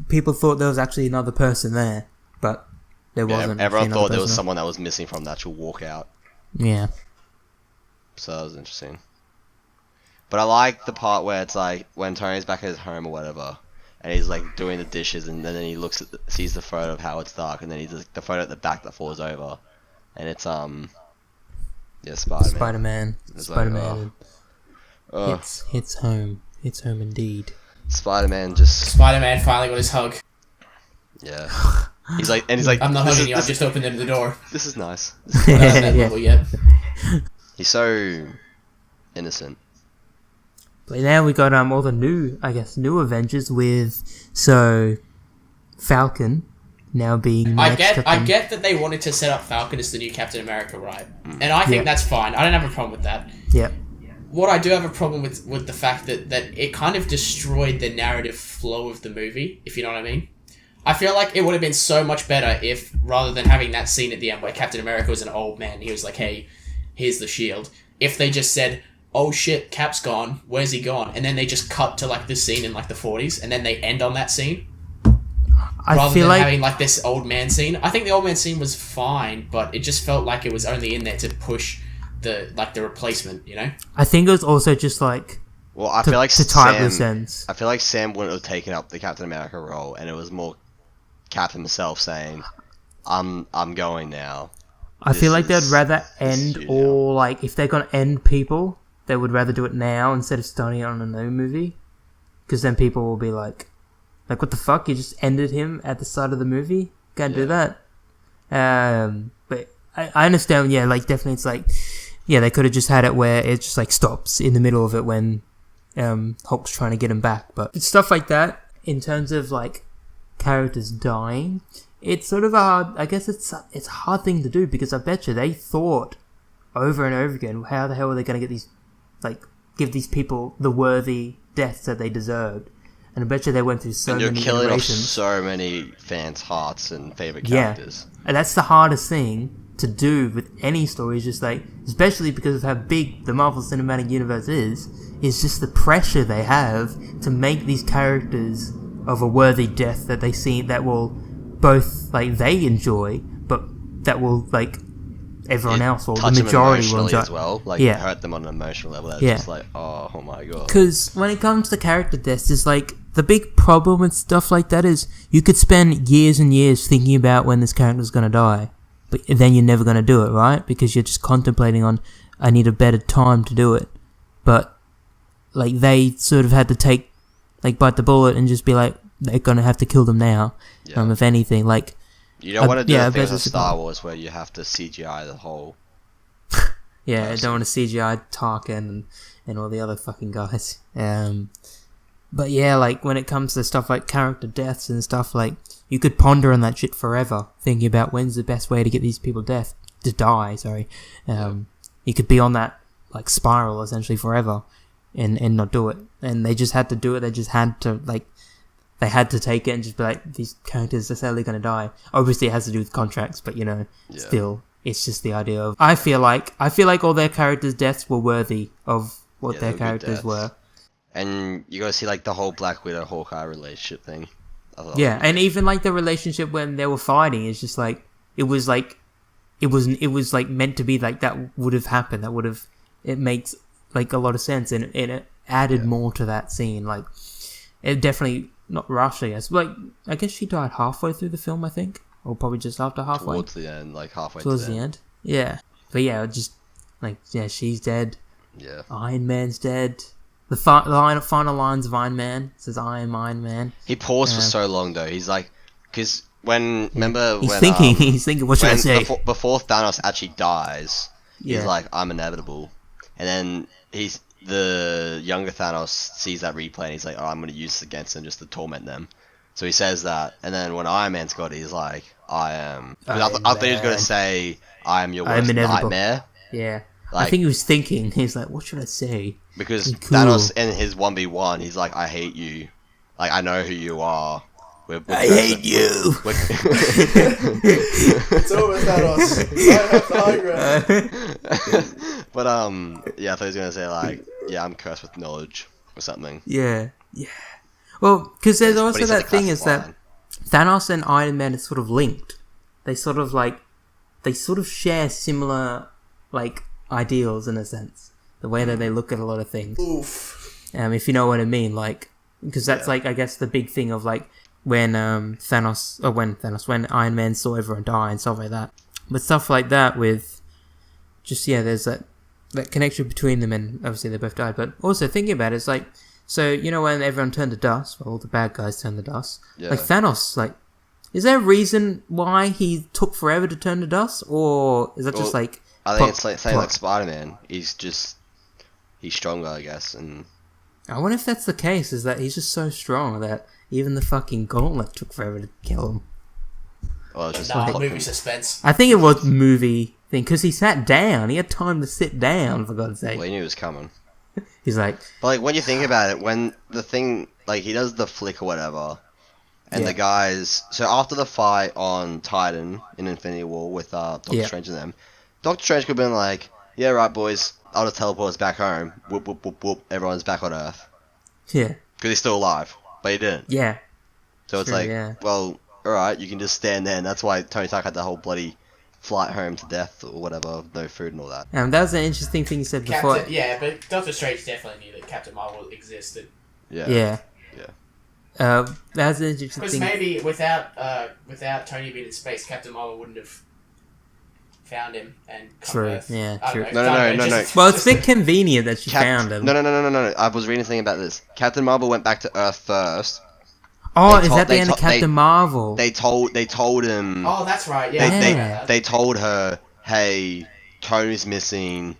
people thought there was actually another person there, but there wasn't. Everyone thought there was someone that was missing from the actual walkout. Yeah. So that was interesting. But I like the part where it's like when Tony's back at his home or whatever, and he's like doing the dishes, and then he looks at sees the photo of Howard Stark, and then he's the photo at the back that falls over, and it's Spider-Man. Spider-Man. It's home. It's home indeed. Spider-Man finally got his hug. Yeah. He's like, I'm not hugging you. I've just opened the door. This is nice. Not at that level yet. He's so innocent. But now we got all the new Avengers with Falcon now being. I get that they wanted to set up Falcon as the new Captain America, right? And I think that's fine. I don't have a problem with that. Yeah. What I do have a problem with the fact that it kind of destroyed the narrative flow of the movie, if you know what I mean. I feel like it would have been so much better if, rather than having that scene at the end where Captain America was an old man, he was like, hey, here's the shield. If they just said, oh shit, Cap's gone, where's he gone? And then they just cut to like the scene in like the 40s, and then they end on that scene. Rather than having like this old man scene. I think the old man scene was fine, but it just felt like it was only in there to push the replacement, you know? I think it was also just like... Well, I feel like to tie loose ends. I feel like Sam wouldn't have taken up the Captain America role, and it was more Cap himself saying, I'm going now. I feel like they'd rather end, or like if they're gonna end people, they would rather do it now instead of starting on a new movie, because then people will be like what the fuck, you just ended him at the start of the movie, can't do that. But I understand, like definitely it's like, they could have just had it where it just like stops in the middle of it when Hulk's trying to get him back. But stuff like that, in terms of like characters dying, it's sort of it's a hard thing to do, because I bet you they thought over and over again, how the hell are they going to get these, give these people the worthy deaths that they deserved. And I bet you they went through so many iterations. And you're killing off so many fans' hearts and favourite characters. And that's the hardest thing to do with any story, is just like, especially because of how big the Marvel Cinematic Universe is just the pressure they have to make these characters of a worthy death that they see, that will both they enjoy, but that will everyone else, or the majority will enjoy as well. Hurt them on an emotional level. That's just oh my god. Because when it comes to character deaths, it's the big problem with stuff like that is you could spend years and years thinking about when this character's gonna die, but then you're never gonna do it, right? Because you're just contemplating on, I need a better time to do it. But like they sort of had to bite the bullet and just be like, they're gonna have to kill them now. Yeah. If anything, like you don't want to do yeah, things in Star Wars where you have to CGI the whole. Yeah, I person. don't want to CGI Tarkin and all the other fucking guys. But yeah, like when it comes to stuff like character deaths and stuff, like you could ponder on that shit forever, thinking about when's the best way to get these people to die. Sorry, you could be on that like spiral essentially forever, and not do it. And they just had to do it. They just had to they had to take it and just be like, these characters are sadly gonna die. Obviously, it has to do with contracts, but still. It's just the idea of I feel like all their characters' deaths were worthy of what their characters were. And you gotta see like the whole Black Widow Hawkeye relationship thing. Yeah, and even like the relationship when they were fighting is just like it was like meant to be like that would have happened. It makes like a lot of sense, and it added more to that scene. Like it definitely not rushing us. Like I guess she died halfway through the film, I think. Or probably just after halfway. Towards the end, like halfway towards the end. Yeah. But yeah, just like she's dead. Yeah. Iron Man's dead. The final lines of Iron Man says, "I am Iron Man." He paused for so long though. He's like, because remember he's when thinking, what should I say? Before Thanos actually dies, he's like, "I'm inevitable," and then the younger Thanos sees that replay and he's like, "Oh, I'm gonna use this against them just to torment them." So he says that, and then when Iron Man's got it, he's like, I thought he was going to say, I am your worst nightmare. Yeah. Like, I think he was thinking, he's like, what should I say? Because Thanos in his 1v1, he's like, I hate you. Like, I know who you are. I hate you! It's over, Thanos. I have the high ground. But, yeah, I thought he was going to say, like, yeah, I'm cursed with knowledge, or something. Yeah. Well, because there's also that thing is that Thanos and Iron Man are sort of linked. They sort of share similar, like, ideals in a sense. The way that they look at a lot of things. Oof. If you know what I mean, like, because that's like, I guess the big thing of like, when Iron Man saw everyone die and stuff like that. But stuff like that with, just, there's that connection between them, and obviously they both died. But also thinking about it, it's like, so, when everyone turned to dust, well, all the bad guys turned to dust, like Thanos, like, is there a reason why he took forever to turn to dust? Or is that just like... I think it's like same like Spider-Man. He's stronger, I guess, and... I wonder if that's the case, is that he's just so strong that even the fucking gauntlet took forever to kill him. Well, it's just movie suspense. I think it was movie thing, because he sat down. He had time to sit down, for God's sake. Well, he knew it was coming. He's like... But, like, when you think about it, when the thing... Like, he does the flick or whatever, and the guys... So, after the fight on Titan in Infinity War with Doctor Strange and them, Doctor Strange could have been like, yeah, right, boys, I'll just teleport us back home. Whoop, whoop, whoop, whoop. Everyone's back on Earth. Yeah. Because he's still alive. But he didn't. Yeah. So, it's well, alright, you can just stand there, and that's why Tony Stark had the whole bloody... flight home to death or whatever, no food and all that. That was an interesting thing you said before. But Doctor Strange definitely knew that Captain Marvel existed. Yeah. That was an interesting thing. Because maybe without Tony being in space, Captain Marvel wouldn't have found him and come to Earth. Yeah, I true. don't know, No. Well, it's a bit convenient that she found him. No. I was reading something about this. Captain Marvel went back to Earth first. Oh, is that the end of Captain Marvel? They told him. Oh, that's right. Yeah. They told her, hey, Tony's missing.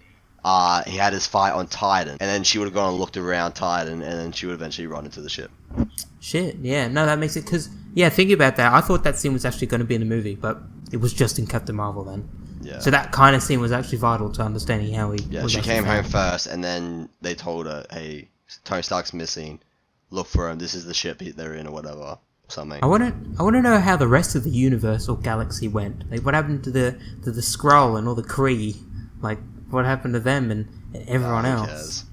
He had his fight on Titan, and then she would have gone and looked around Titan, and then she would eventually run into the ship. Shit, yeah, no, that makes it, because, thinking about that, I thought that scene was actually going to be in the movie, but it was just in Captain Marvel then. Yeah. So that kind of scene was actually vital to understanding how he... Yeah, she came home first, and then they told her, hey, Tony Stark's missing. Look for him. This is the ship they're in, or whatever, something. I want to know how the rest of the universe or galaxy went. Like, what happened to the Skrull and all the Kree? Like, what happened to them and everyone else? Cares?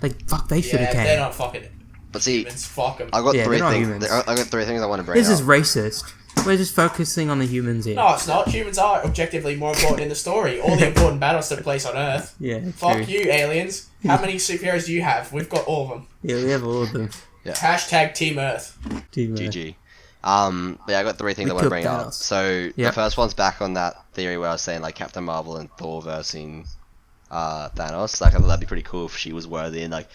Like, fuck, they should have came. They're not fucking. But see, humans. Fuck them. I got Yeah, three they're not things. humans. I got three things I want to bring This up. is racist. We're just focusing on the humans here. No, it's not. Humans are objectively more important in the story. All the important battles took place on Earth. Yeah, Fuck true. you, aliens. How many superheroes do you have? We've got all of them. Yeah, we have all of them. Yeah. Hashtag Team Earth. GG. But yeah, I got three things I want to bring up. So the first one's back on that theory where I was saying like Captain Marvel and Thor versing Thanos. Like I thought that'd be pretty cool if she was worthy, and like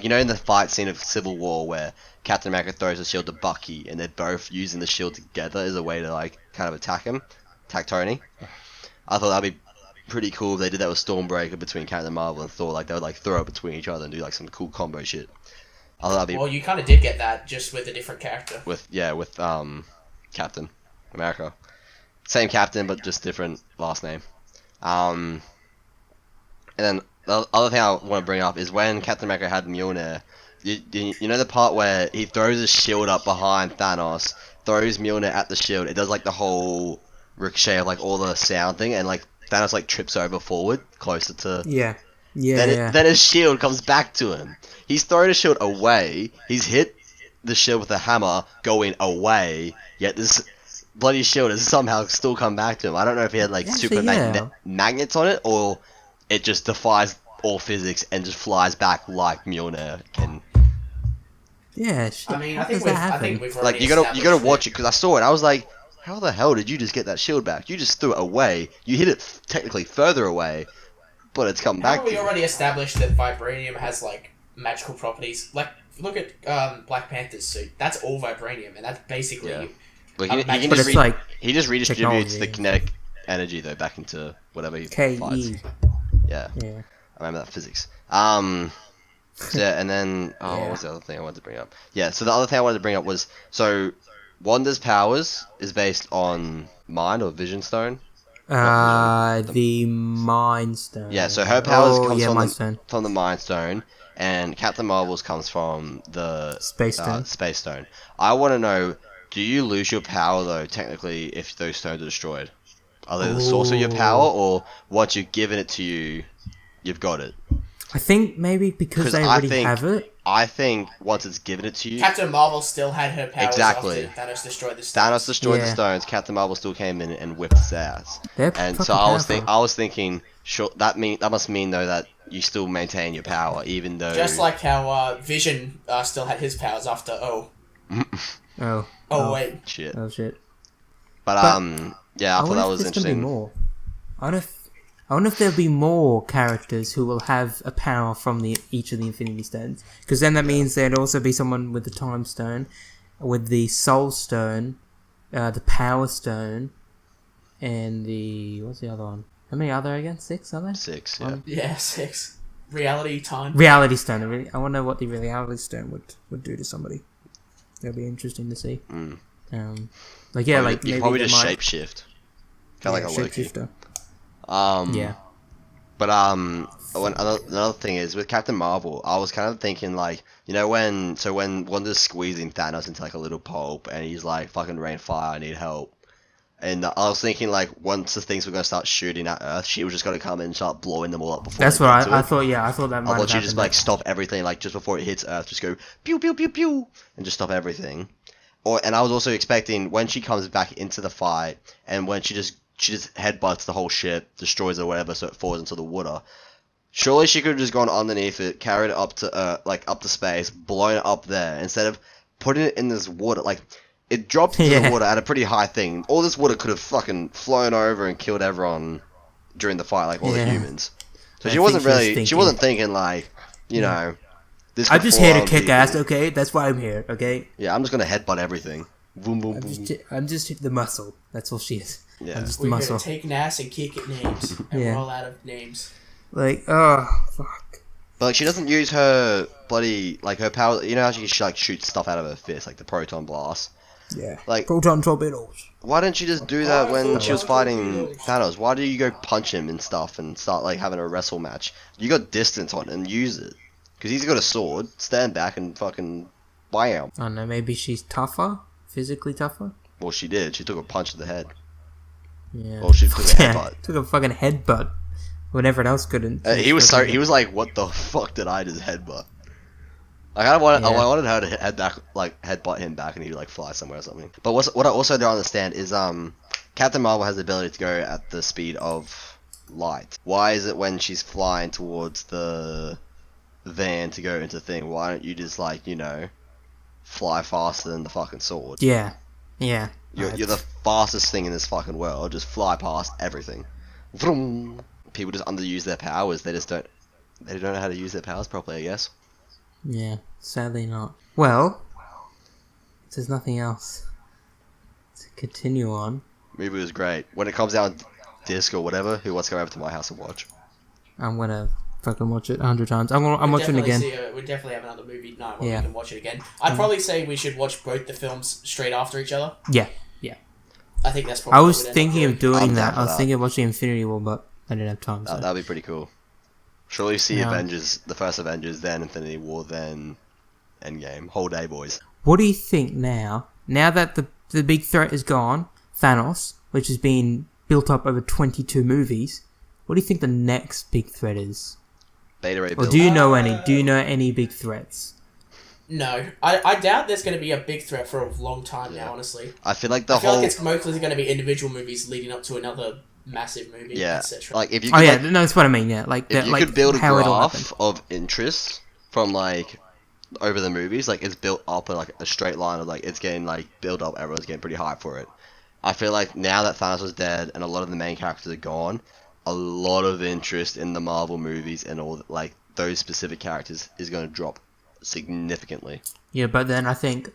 you know in the fight scene of Civil War where Captain America throws a shield to Bucky and they're both using the shield together as a way to like kind of attack Tony. I thought that'd be pretty cool if they did that with Stormbreaker between Captain Marvel and Thor. Like they would like throw it between each other and do like some cool combo shit. I thought that'd be Well, you kind of did get that just with a different character. with Captain America, same Captain but just different last name. And then the other thing I want to bring up is when Captain America had Mjolnir. You know the part where he throws his shield up behind Thanos, throws Mjolnir at the shield. It does like the whole ricochet of like all the sound thing, and like Thanos like trips over forward closer to. Then his shield comes back to him. He's thrown his shield away. He's hit the shield with a hammer, going away. Yet this bloody shield has somehow still come back to him. I don't know if he had like magnets on it, or it just defies all physics and just flies back like Mjolnir can. Yeah, I mean, I think we've already like you gotta watch it because I saw it. I was like, how the hell did you just get that shield back? You just threw it away. You hit it technically further away, but it's come back. We already established that vibranium has like magical properties. Like look at Black Panther's suit. That's all vibranium, and that's basically. But he just redistributes technology. the kinetic energy though back into whatever he fights. Yeah. I remember that physics. So yeah, and then what was the other thing I wanted to bring up? Yeah, so the other thing I wanted to bring up was Wanda's powers is based on mind or vision stone. The Mind Stone. Yeah, so her powers comes from the Mind Stone, and Captain Marvel's comes from the Space Stone. Space Stone. I want to know, do you lose your power though technically if those stones are destroyed? Are they the source of your power, or once you've given it to you, you've got it? I think maybe because they already have it. I think once it's given it to you... Captain Marvel still had her powers exactly. after Thanos destroyed the stones. Thanos destroyed the stones, Captain Marvel still came in and whipped his ass. And so I was thinking, sure, that must mean though that you still maintain your power, even though... Just like how Vision still had his powers after wait. Shit. Oh shit. But yeah, I thought that was interesting. More. I wonder if there'll be more characters who will have a power from each of the Infinity Stones. Because then that means there'd also be someone with the Time Stone, with the Soul Stone, the Power Stone, and the... What's the other one? How many are there again? 6, are there? 6, yeah. Yeah, 6. Reality Stone. I wonder what the Reality Stone would do to somebody. That'll be interesting to see. Mm. You could probably just shapeshift. Kind of like a Loki. Shapeshifter. But another thing is with Captain Marvel, I was kind of thinking like, you know when Wanda's squeezing Thanos into like a little pulp and he's like, fucking rain fire, I need help. And I was thinking like once the things were gonna start shooting at Earth, she was just gonna come in and start blowing them all up before. That's what I thought. Yeah, I thought that might. I thought she just like stop everything like just before it hits Earth, just go pew pew pew pew and just stop everything. And I was also expecting when she comes back into the fight and when she just headbutts the whole ship, destroys it or whatever, so it falls into the water. Surely she could have just gone underneath it, carried it up to up to space, blown it up there, instead of putting it in this water. Like, it dropped into the water at a pretty high thing. All this water could have fucking flown over and killed everyone during the fight, like all the humans. So she wasn't thinking like, you know, this. I'm just here to kick ass, okay? That's why I'm here, okay? Yeah, I'm just gonna headbutt everything. Boom, boom, boom. I'm just the muscle. That's all she is. Yeah. We're gonna take an ass and kick at names and roll out of names. Like, oh fuck. But like, she doesn't use her bloody like her power. You know how she like shoots stuff out of her fist, like the proton blast. Yeah. Like proton torpedoes. Why didn't she just do that when she was fighting Thanos? Why do you go punch him and stuff and start like having a wrestle match? You got distance on it and use it because he's got a sword. Stand back and fucking bam. I don't know. Maybe she's tougher, physically tougher. Well, she did. She took a punch to the head. Yeah. Or she took a headbutt. Took a fucking headbutt when everyone else couldn't. He was like, what the fuck did I just headbutt? Like, I wanted her to headbutt him back and he'd like fly somewhere or something. But what I also don't understand is Captain Marvel has the ability to go at the speed of light. Why is it when she's flying towards the van to go into the thing, why don't you just like, you know, fly faster than the fucking sword. Yeah. Yeah. You're the fastest thing in this fucking world. Just fly past everything. Vroom. People just underuse their powers. They don't know how to use their powers properly, I guess. Yeah, sadly not. Well, if there's nothing else to continue on, Movie was great. When it comes out on disc or whatever, who wants to go over to my house and watch? I'm gonna fucking watch it 100 times. I'm watching it again. We definitely have another movie night where Yeah. we can watch it again. I'd probably say we should watch both the films straight after each other. Yeah. I think that's probably I what was we'd end up thinking of doing I'm that. down I was for thinking of watching Infinity War, but I didn't have time. So. That'd be pretty cool. Surely see Yeah. Avengers, the first Avengers, then Infinity War, then Endgame. Whole day, boys. What do you think now? Now that the big threat is gone, Thanos, which has been built up over 22 movies, what do you think the next big threat is? Beta Ray Or Bill. do you know any? Do you know any big threats? No, I doubt there's going to be a big threat for a long time Yeah. now, honestly. I feel like I feel like it's mostly going to be individual movies leading up to another massive movie, yeah, etc. like if you Oh could, yeah, like, no, that's what I mean. Yeah, like if you like could build a how it all happened. graph of interest from like over the movies, like it's built up in like a straight line of like it's getting like built up, everyone's getting pretty hyped for it. I feel like now that Thanos is dead and a lot of the main characters are gone, a lot of interest in the Marvel movies and all like those specific characters is going to drop significantly. Yeah, but then I think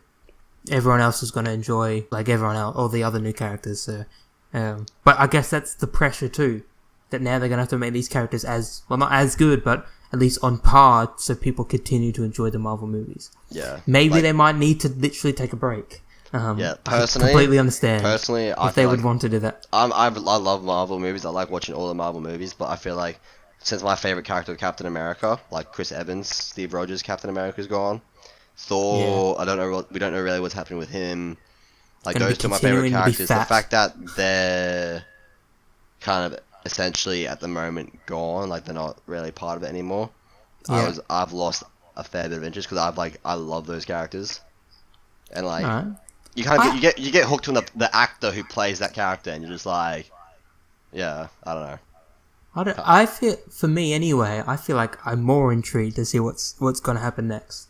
everyone else is going to enjoy, like everyone else, all the other new characters. So, but I guess that's the pressure too, that now they're going to have to make these characters not as good, but at least on par, so people continue to enjoy the Marvel movies. Yeah, Maybe like, they might need to literally take a break. Yeah, I personally, completely understand. Personally, I if they feel would like want to do that. I love Marvel movies. I like watching all the Marvel movies, but I feel like since my favorite character, Captain America, like Chris Evans, Steve Rogers, Captain America's gone. Thor, I don't know. We don't know really what's happening with him. Like Gonna those be two are my favorite continuing to be characters. The fat. fact that they're kind of essentially at the moment gone, like they're not really part of it anymore. Yeah. I've lost a fair bit of interest because I love those characters, and like Alright. you kind of you get hooked on the actor who plays that character, and you're just like, yeah, I don't know. I feel, for me anyway, I feel like I'm more intrigued to see what's going to happen next.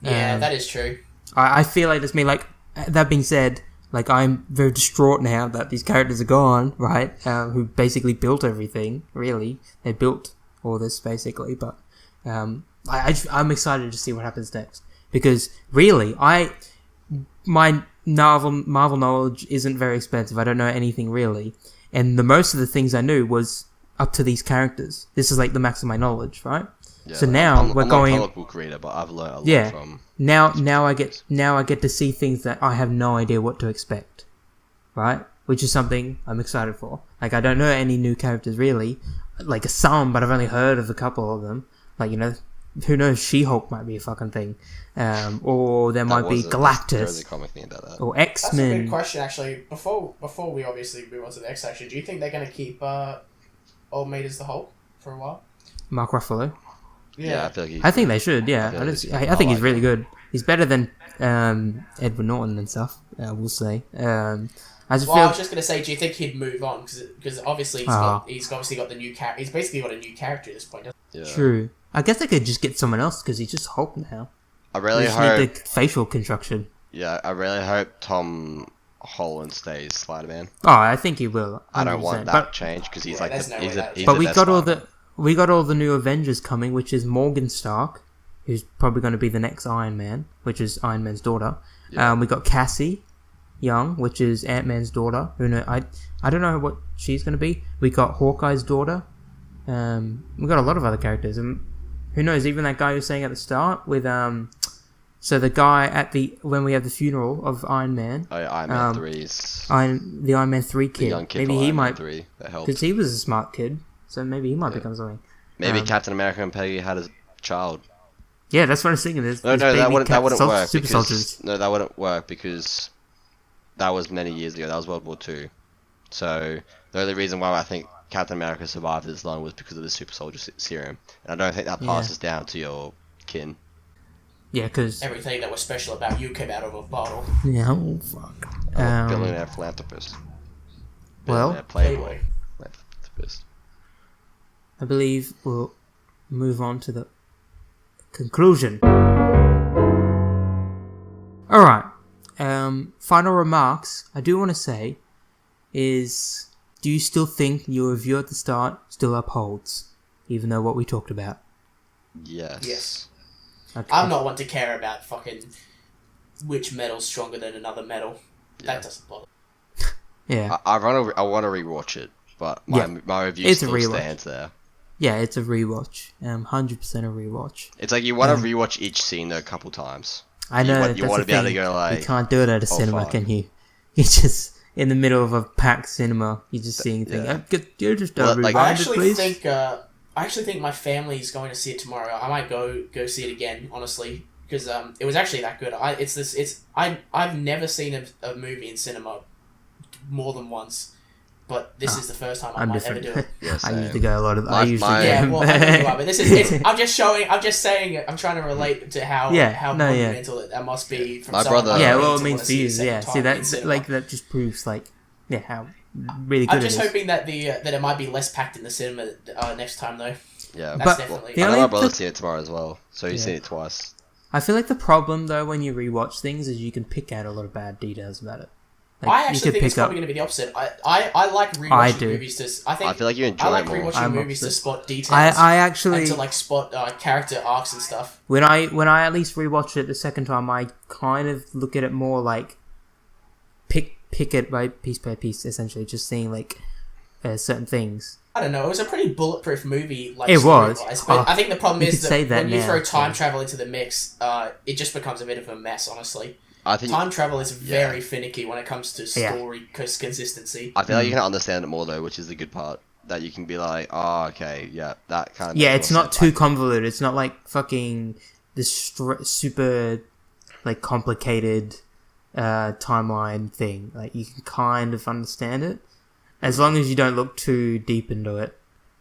Yeah, that is true. I feel like that's me. Like, that being said, like, I'm very distraught now that these characters are gone, right? Who basically built everything, really. They built all this, basically. But I'm excited to see what happens next. Because, really, my Marvel knowledge isn't very expensive. I don't know anything, really. And most of the things I knew was up to these characters. This is, like, the max of my knowledge, right? Yeah, So now I'm we're not going. a comic book reader, but I've learned a lot Yeah. from. Now I get to see things that I have no idea what to expect, right? Which is something I'm excited for. Like, I don't know any new characters really, like some, but I've only heard of a couple of them. Like, you know, who knows? She-Hulk might be a fucking thing, or there might be There was a Galactus comic thing about that. or That's a good X-Men. question, actually. Before we obviously move on to the next section, do you think they're going to keep Old Mate as the Hulk for a while? Mark Ruffalo. Yeah, I feel like I think they should. Yeah, I feel I like think I he's like really him. good. He's better than Edward Norton and stuff. We'll say. I just Well, I feel was just going to say, do you think he'd move on? Because obviously he's obviously got the new character. He's basically got a new character at this point. yeah. true. I guess they could just get someone else because he's just Hulk now. I They really just hope. need the facial construction. Yeah, I really hope Tom Holland stays Spider-Man. Oh, I think he will. I don't want 100%. that But, change because he's Yeah, like there's no way he's that- the but we best got all Spider-Man. the new Avengers coming, which is Morgan Stark, who's probably going to be the next Iron Man, which is Iron Man's daughter. Yeah. We got Cassie Young, which is Ant-Man's daughter. I don't know what she's going to be. We got Hawkeye's daughter. We got a lot of other characters, and who knows? Even that guy who was saying at the start with so the guy when we have the funeral of Iron Man, Oh, yeah, Iron Man 3's the Iron Man 3 the kid. young kid Maybe from he Iron Man might, 3 that helped. because he was a smart kid, so maybe he might Yeah. become something. Maybe Captain America and Peggy had a child. Yeah, that's what I was thinking. There's No, that wouldn't work super because soldiers. no, that wouldn't work because that was many years ago. That was World War II. So the only reason why I think Captain America survived this long was because of the super soldier serum, and I don't think that passes down to your kin. Yeah, because Everything that was special about you came out of a bottle. yeah, oh fuck. I'm a billionaire philanthropist. Well, Billionaire playboy philanthropist. I believe we'll move on to the conclusion. Alright. Final remarks, I do want to say, is do you still think your review at the start still upholds? Even though what we talked about? Yes. Okay. I'm not one to care about fucking which metal's stronger than another metal. That doesn't bother. Yeah. I want to rewatch it, but my review still stands there. Yeah, it's a rewatch. 100% a rewatch. It's like you want to rewatch each scene though a couple times. I know. You want to be able to go like. You can't do it at a cinema, fuck. can you? You just in the middle of a packed cinema. You're just seeing things. You just rewind I it, please. I actually think my family's going to see it tomorrow. I might go see it again, honestly, because it was actually that good. I've never seen a movie in cinema more than once, but this is the first time I might ever do it. Yeah, I usually go a lot of. I usually Yeah, go. well, I know you are, but this is. I'm just saying. I'm trying to relate to how monumental that must be. From My someone brother- like Yeah, me well, to it means wanna for you. a second Yeah, time see in that's cinema. like that just proves like how really good I'm just it is. hoping that that it might be less packed in the cinema next time though. Yeah, That's But definitely. the I know only my brother's the- seen it tomorrow as well, so he's seen it twice. I feel like the problem though when you rewatch things is you can pick out a lot of bad details about it. Like, I you actually could think it's pick up. probably going to be the opposite. I like I rewatching do. movies to. I feel like you enjoy I like it more. rewatching I'm movies to opposite. spot details. I actually and to like spot character arcs and stuff. when I at least rewatch it the second time, I kind of look at it more like pick it by piece, essentially, just seeing like certain things. I don't know. It was a pretty bulletproof movie. Like It was. story-wise, but I think the problem you is could that say that when you now, throw time yeah. travel into the mix, it just becomes a bit of a mess. Honestly, I think time travel is very finicky when it comes to Yeah. story consistency. I feel like you can understand it more though, which is the good part. That you can be like, oh, okay, yeah, that kind of. Yeah, makes it's more not sense. too convoluted. It's not like fucking this super like complicated timeline thing. Like you can kind of understand it as long as you don't look too deep into it,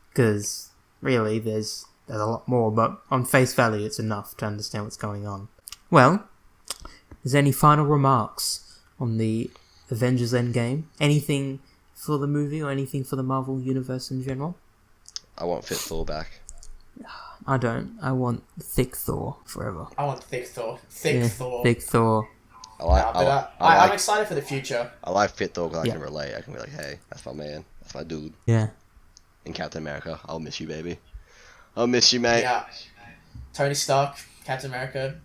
because really there's a lot more. But on face value, it's enough to understand what's going on. Well, is there any final remarks on the Avengers Endgame? Anything for the movie or anything for the Marvel Universe in general? I want Fit Thor back. I don't. I want thick Thor forever. I want thick Thor. Thor. Thick Thor. I'm excited for the future. I like Fit Thor because Yeah. I can relate. I can be like, hey, that's my man. That's my dude. Yeah. In Captain America, I'll miss you, baby. I'll miss you, mate. Yeah. Tony Stark, Captain America.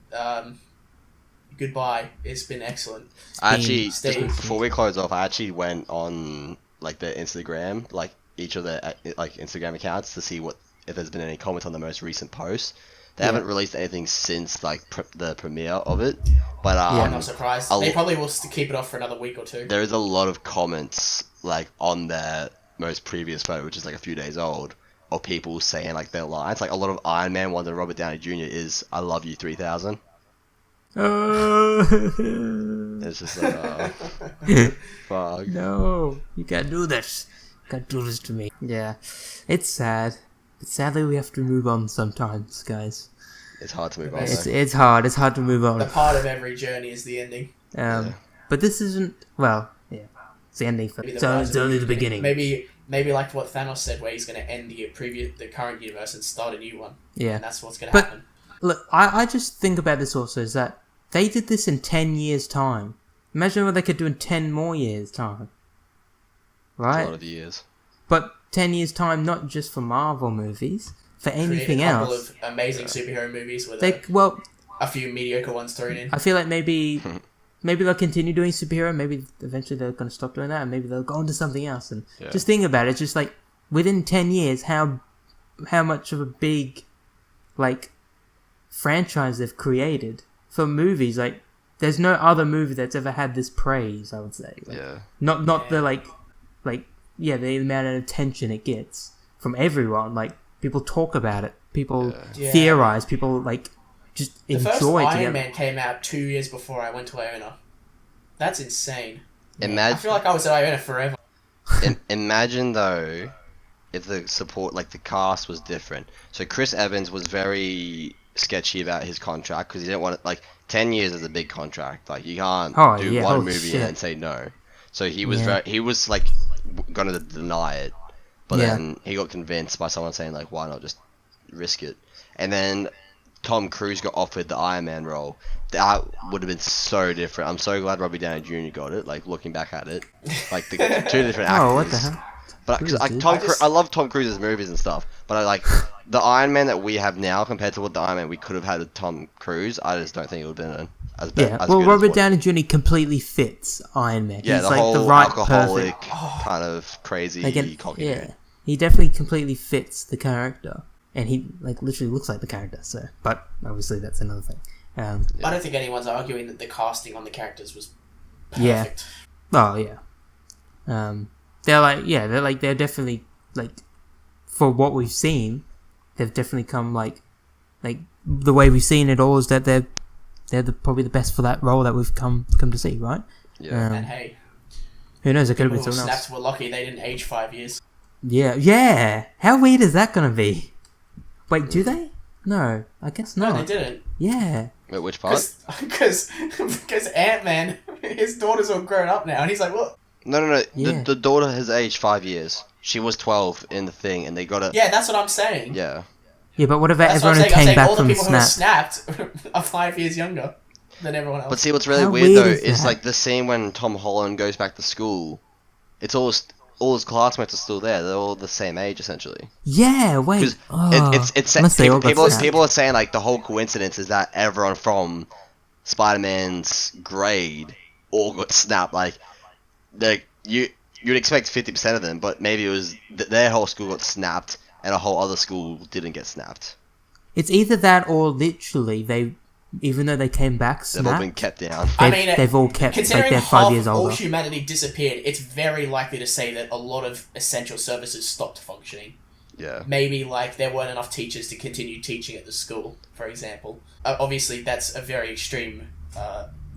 Goodbye. It's been excellent. I actually, Steve. just before we close off, I actually went on like the Instagram, like each of the like Instagram accounts to see if there's been any comments on the most recent posts. They haven't released anything since like the premiere of it, but I'm not surprised. I'll- They probably will keep it off for another week or two. there is a lot of comments like on their most previous photo, which is like a few days old, of people saying like their lines. Like a lot of Iron Man ones and Robert Downey Jr. is "I love you 3000." It's just like, fuck. No, you can't do this. You can't do this to me. Yeah, it's sad. But sadly, we have to move on sometimes, guys. It's hard to move on. It's hard. It's hard to move on. The part of every journey is the ending. But this isn't. Well, yeah, it's the ending. Maybe the So rise it's of only the beginning. Maybe like what Thanos said, where he's going to end the current universe and start a new one. Yeah. And that's what's going to But- happen. Look, I just think about this also is that they did this in 10 years' time. Imagine what they could do in 10 more years' time. A Right? lot of years. But 10 years' time, not just for Marvel movies, for anything Create a couple else. of amazing superhero movies with Well, a few mediocre ones thrown in. I feel like maybe they'll continue doing superhero. Maybe eventually they're going to stop doing that, and maybe they'll go on to something else. And just think about it. Just like within 10 years, how much of a big like franchise they've created for movies. Like, there's no other movie that's ever had this praise. I would say. Like, Yeah. Not the the amount of attention it gets from everyone. Like, people talk about it. People Yeah. theorize. People like just The first enjoy it Iron together. Man came out 2 years before I went to Iona. That's insane. I Imagine. feel like I was at Iona forever. Imagine though, if the support, like the cast, was different. So Chris Evans was very sketchy about his contract because he didn't want it. Like 10 years is a big contract. Like you can't do one holy movie shit. and then say no. So he was Yeah. he was like gonna deny it, but Yeah. then he got convinced by someone saying like, why not just risk it? And then Tom Cruise got offered the Iron Man role, that would have been so different. I'm so glad Robbie Downey Jr. got it. Like looking back at it, like the two different actors. Oh, what the hell? But Cruise, like dude. I love Tom Cruise's movies and stuff. But I like the Iron Man that we have now compared to what the Iron Man we could have had with Tom Cruise. I just don't think it would have been as bad. Yeah, as well, good Robert as what- Downey Jr. completely fits Iron Man. Yeah, He's the like whole the right alcoholic perfect. kind of crazy Like cocky yeah, dude. he definitely completely fits the character, and he like literally looks like the character. So, but obviously that's another thing. I don't think anyone's arguing that the casting on the characters was Yeah. perfect. Oh yeah, they're definitely like for what we've seen, they've definitely come like the way we've seen it all is that they're probably the best for that role that we've come to see, right? Yeah. And hey, Who knows? It could have people been who someone else. snapped were lucky they didn't age 5 years. Yeah. How weird is that gonna be? Wait, do they? No, I guess No, not. they didn't. Yeah. Wait, which part? Because Ant-Man, his daughter's all grown up now, and he's like, what? No. Yeah. The daughter has aged 5 years. She was 12 in the thing, and they got it. Yeah, that's what I'm saying. Yeah. Yeah, but what about That's what everyone I'm who saying. came I'm saying back all the from people who were Snap? snapped are 5 years younger than everyone else. But see, what's really How weird weird though is is that? like the scene when Tom Holland goes back to school. It's all his classmates are still there. They're all the same age essentially. Yeah, wait. Because it's unless they all got snapped. people are saying like the whole coincidence is that everyone from Spider-Man's grade all got snapped. Like you'd expect 50% of them, but maybe it was their whole school got snapped and a whole other school didn't get snapped. It's either that or literally even though they came back They've all Snap, been kept down. they've all kept like considering they're half 5 years of all older. humanity disappeared, it's very likely to say that a lot of essential services stopped functioning. Yeah. Maybe like there weren't enough teachers to continue teaching at the school, for example. Obviously, that's a very extreme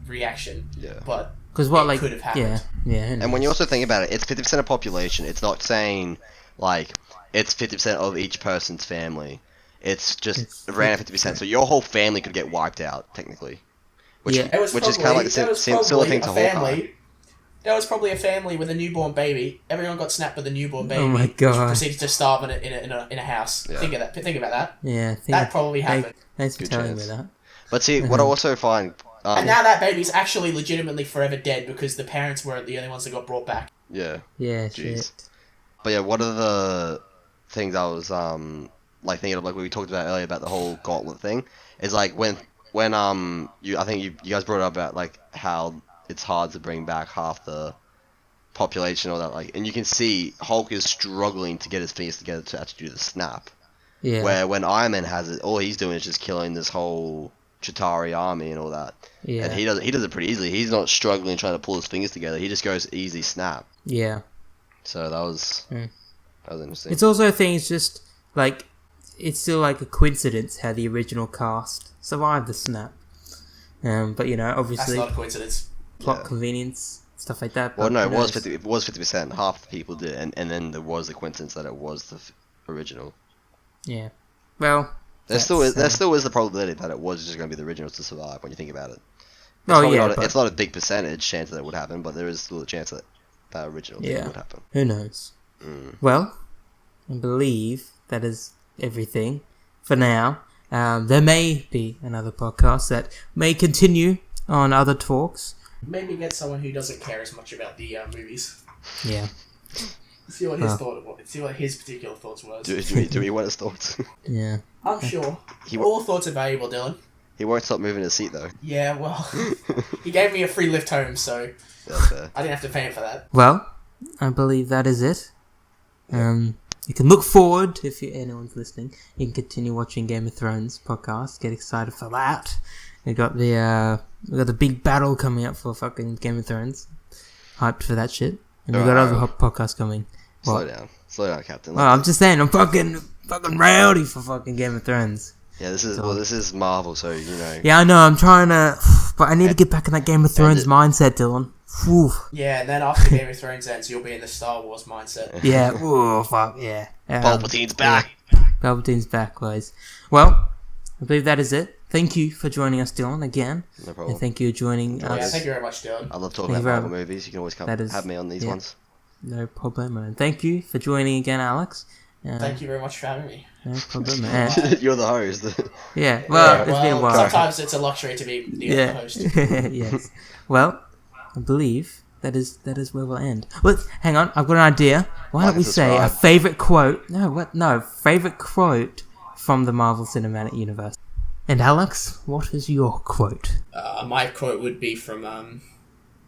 reaction. Yeah. But Because what it like could have happened. yeah. And when you also think about it, it's 50% of population. It's not saying like it's 50% of each person's family. It's just It's random 50%. So your whole family could get wiped out technically. Which Yeah. It was which is kind of like there the was similar probably thing to a Hawkeye. family. There was probably a family with a newborn baby. Everyone got snapped with a newborn baby. Oh my God. Which proceeded to starve in a house. Yeah. Think about that. Yeah, That probably happened. Thanks for Good telling chance. me that. But see, what I also find, And now that baby's actually legitimately forever dead because the parents weren't the only ones that got brought back. yeah. Yeah, Jeez. shit. But yeah, one of the things I was like thinking of, like what we talked about earlier about the whole gauntlet thing, is like when I think you guys brought up about like how it's hard to bring back half the population or that, like, and you can see Hulk is struggling to get his fingers together to actually do the snap. Yeah. Where when Iron Man has it, all he's doing is just killing this whole Chitauri army and all that. Yeah. And he does it pretty easily. He's not struggling trying to pull his fingers together. He just goes easy snap. Yeah. So that was Mm. interesting. It's also a thing, it's just like it's still like a coincidence how the original cast survived the snap. But you know, That's obviously not a coincidence. plot Yeah. convenience, stuff like that. Well, but no, who it was knows? 50. It was 50%. Half the people did, and then there was the coincidence that it was the original. Yeah. Well, There still that's, is the probability that it was just going to be the originals to survive when you think about it. Oh Probably yeah, not but it's not a big percentage chance that it would happen, but there is still a chance that that original thing Yeah. would happen. who knows? Mm. Well, I believe that is everything for now. There may be another podcast that may continue on other talks. Maybe get someone who doesn't care as much about the movies. Yeah. See what his see what his particular thoughts was. Do we want his thoughts? Yeah. I'm sure. He All thoughts are valuable, Dylan. He won't stop moving his seat though. Yeah, well, he gave me a free lift home, so That's fair. I didn't have to pay him for that. Well, I believe that is it. You can look forward, if anyone's listening, you can continue watching Game of Thrones podcast. Get excited for that. We got the big battle coming up for fucking Game of Thrones. Hyped for that shit. And we got other podcasts coming. Slow down, Captain. Well, I'm just saying, I'm fucking rowdy for fucking Game of Thrones. Yeah, this is Marvel, so you know. Yeah, I know. I'm trying to, but I need to get back in that Game of Thrones mindset, Dylan. Whew. Yeah, and then after Game of Thrones ends, you'll be in the Star Wars mindset. Yeah. Oh fuck yeah. Palpatine's back. Palpatine's back, guys. Well, I believe that is it. Thank you for joining us, Dylan, again. No problem. And thank you for joining Yeah, us. thank you very much, Dylan. I love talking Thank about you Marvel very- movies. You can always come That is- have me on these yeah. ones. No problem. And thank you for joining again, Alex. Thank you very much for having me. No problem, man. You're the host. Yeah, well, it's been a while. Sometimes it's a luxury to be the host. Yes. Well, I believe that is where we'll end. Well, hang on, I've got an idea. Why don't we say a favourite quote? No, favourite quote from the Marvel Cinematic Universe. And Alex, what is your quote? My quote would be from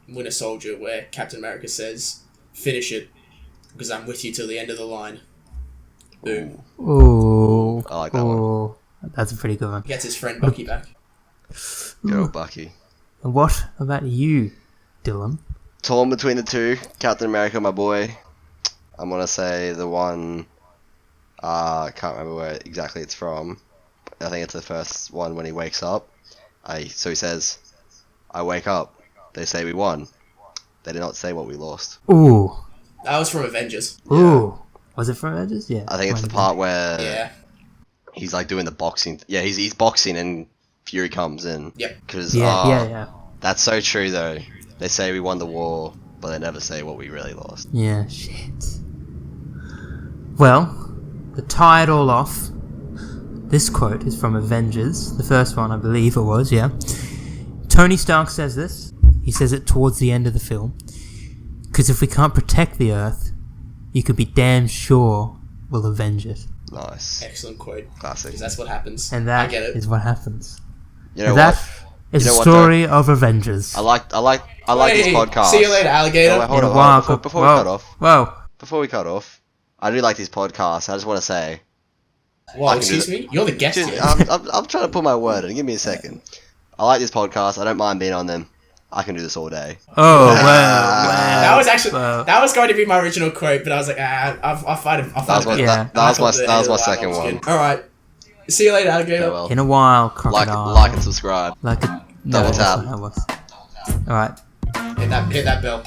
Winter Soldier, where Captain America says, "Finish it, because I'm with you till the end of the line." Boom. Ooh. I like that one. That's a pretty good one. He gets his friend Bucky back. Go Bucky. And what about you, Dylan? Torn between the two. Captain America, my boy. I'm gonna say the one. I can't remember where exactly it's from. I think it's the first one when he wakes up. So he says, "I wake up. They say we won. They did not say what we lost." Ooh. That was from Avengers. Ooh. Was it from Avengers? Yeah. I think it's the part where he's like doing the boxing. Yeah, he's boxing and Fury comes in. Yep. Because Yeah. that's so true though. They say we won the war, but they never say what we really lost. Yeah, shit. Well, to tie it all off, this quote is from Avengers, the first one I believe it was, yeah. Tony Stark says this. He says it towards the end of the film. Because if we can't protect the Earth, you can be damn sure we'll avenge it. Nice. Excellent quote. Classic. Because that's what happens. And that I get it. is what happens. You know that what? is You know the what, story of Avengers. I like this podcast. See you later, alligator. Oh, wait, hold In a on, while, before we cut off. Whoa. Before we cut off, I do like these podcasts. I just want to say. Whoa, excuse me? You're the guest Dude, here. I'm trying to put my word in. Give me a second. I like this podcast. I don't mind being on them. I can do this all day. Oh, well. That was actually that was going to be my original quote, but I was like, I'll fight him. That was my second one. All right, see you later, alligator. Yeah, well, In a while, crocodile. like and subscribe. Like a Double tap. Alright. Hit that bell.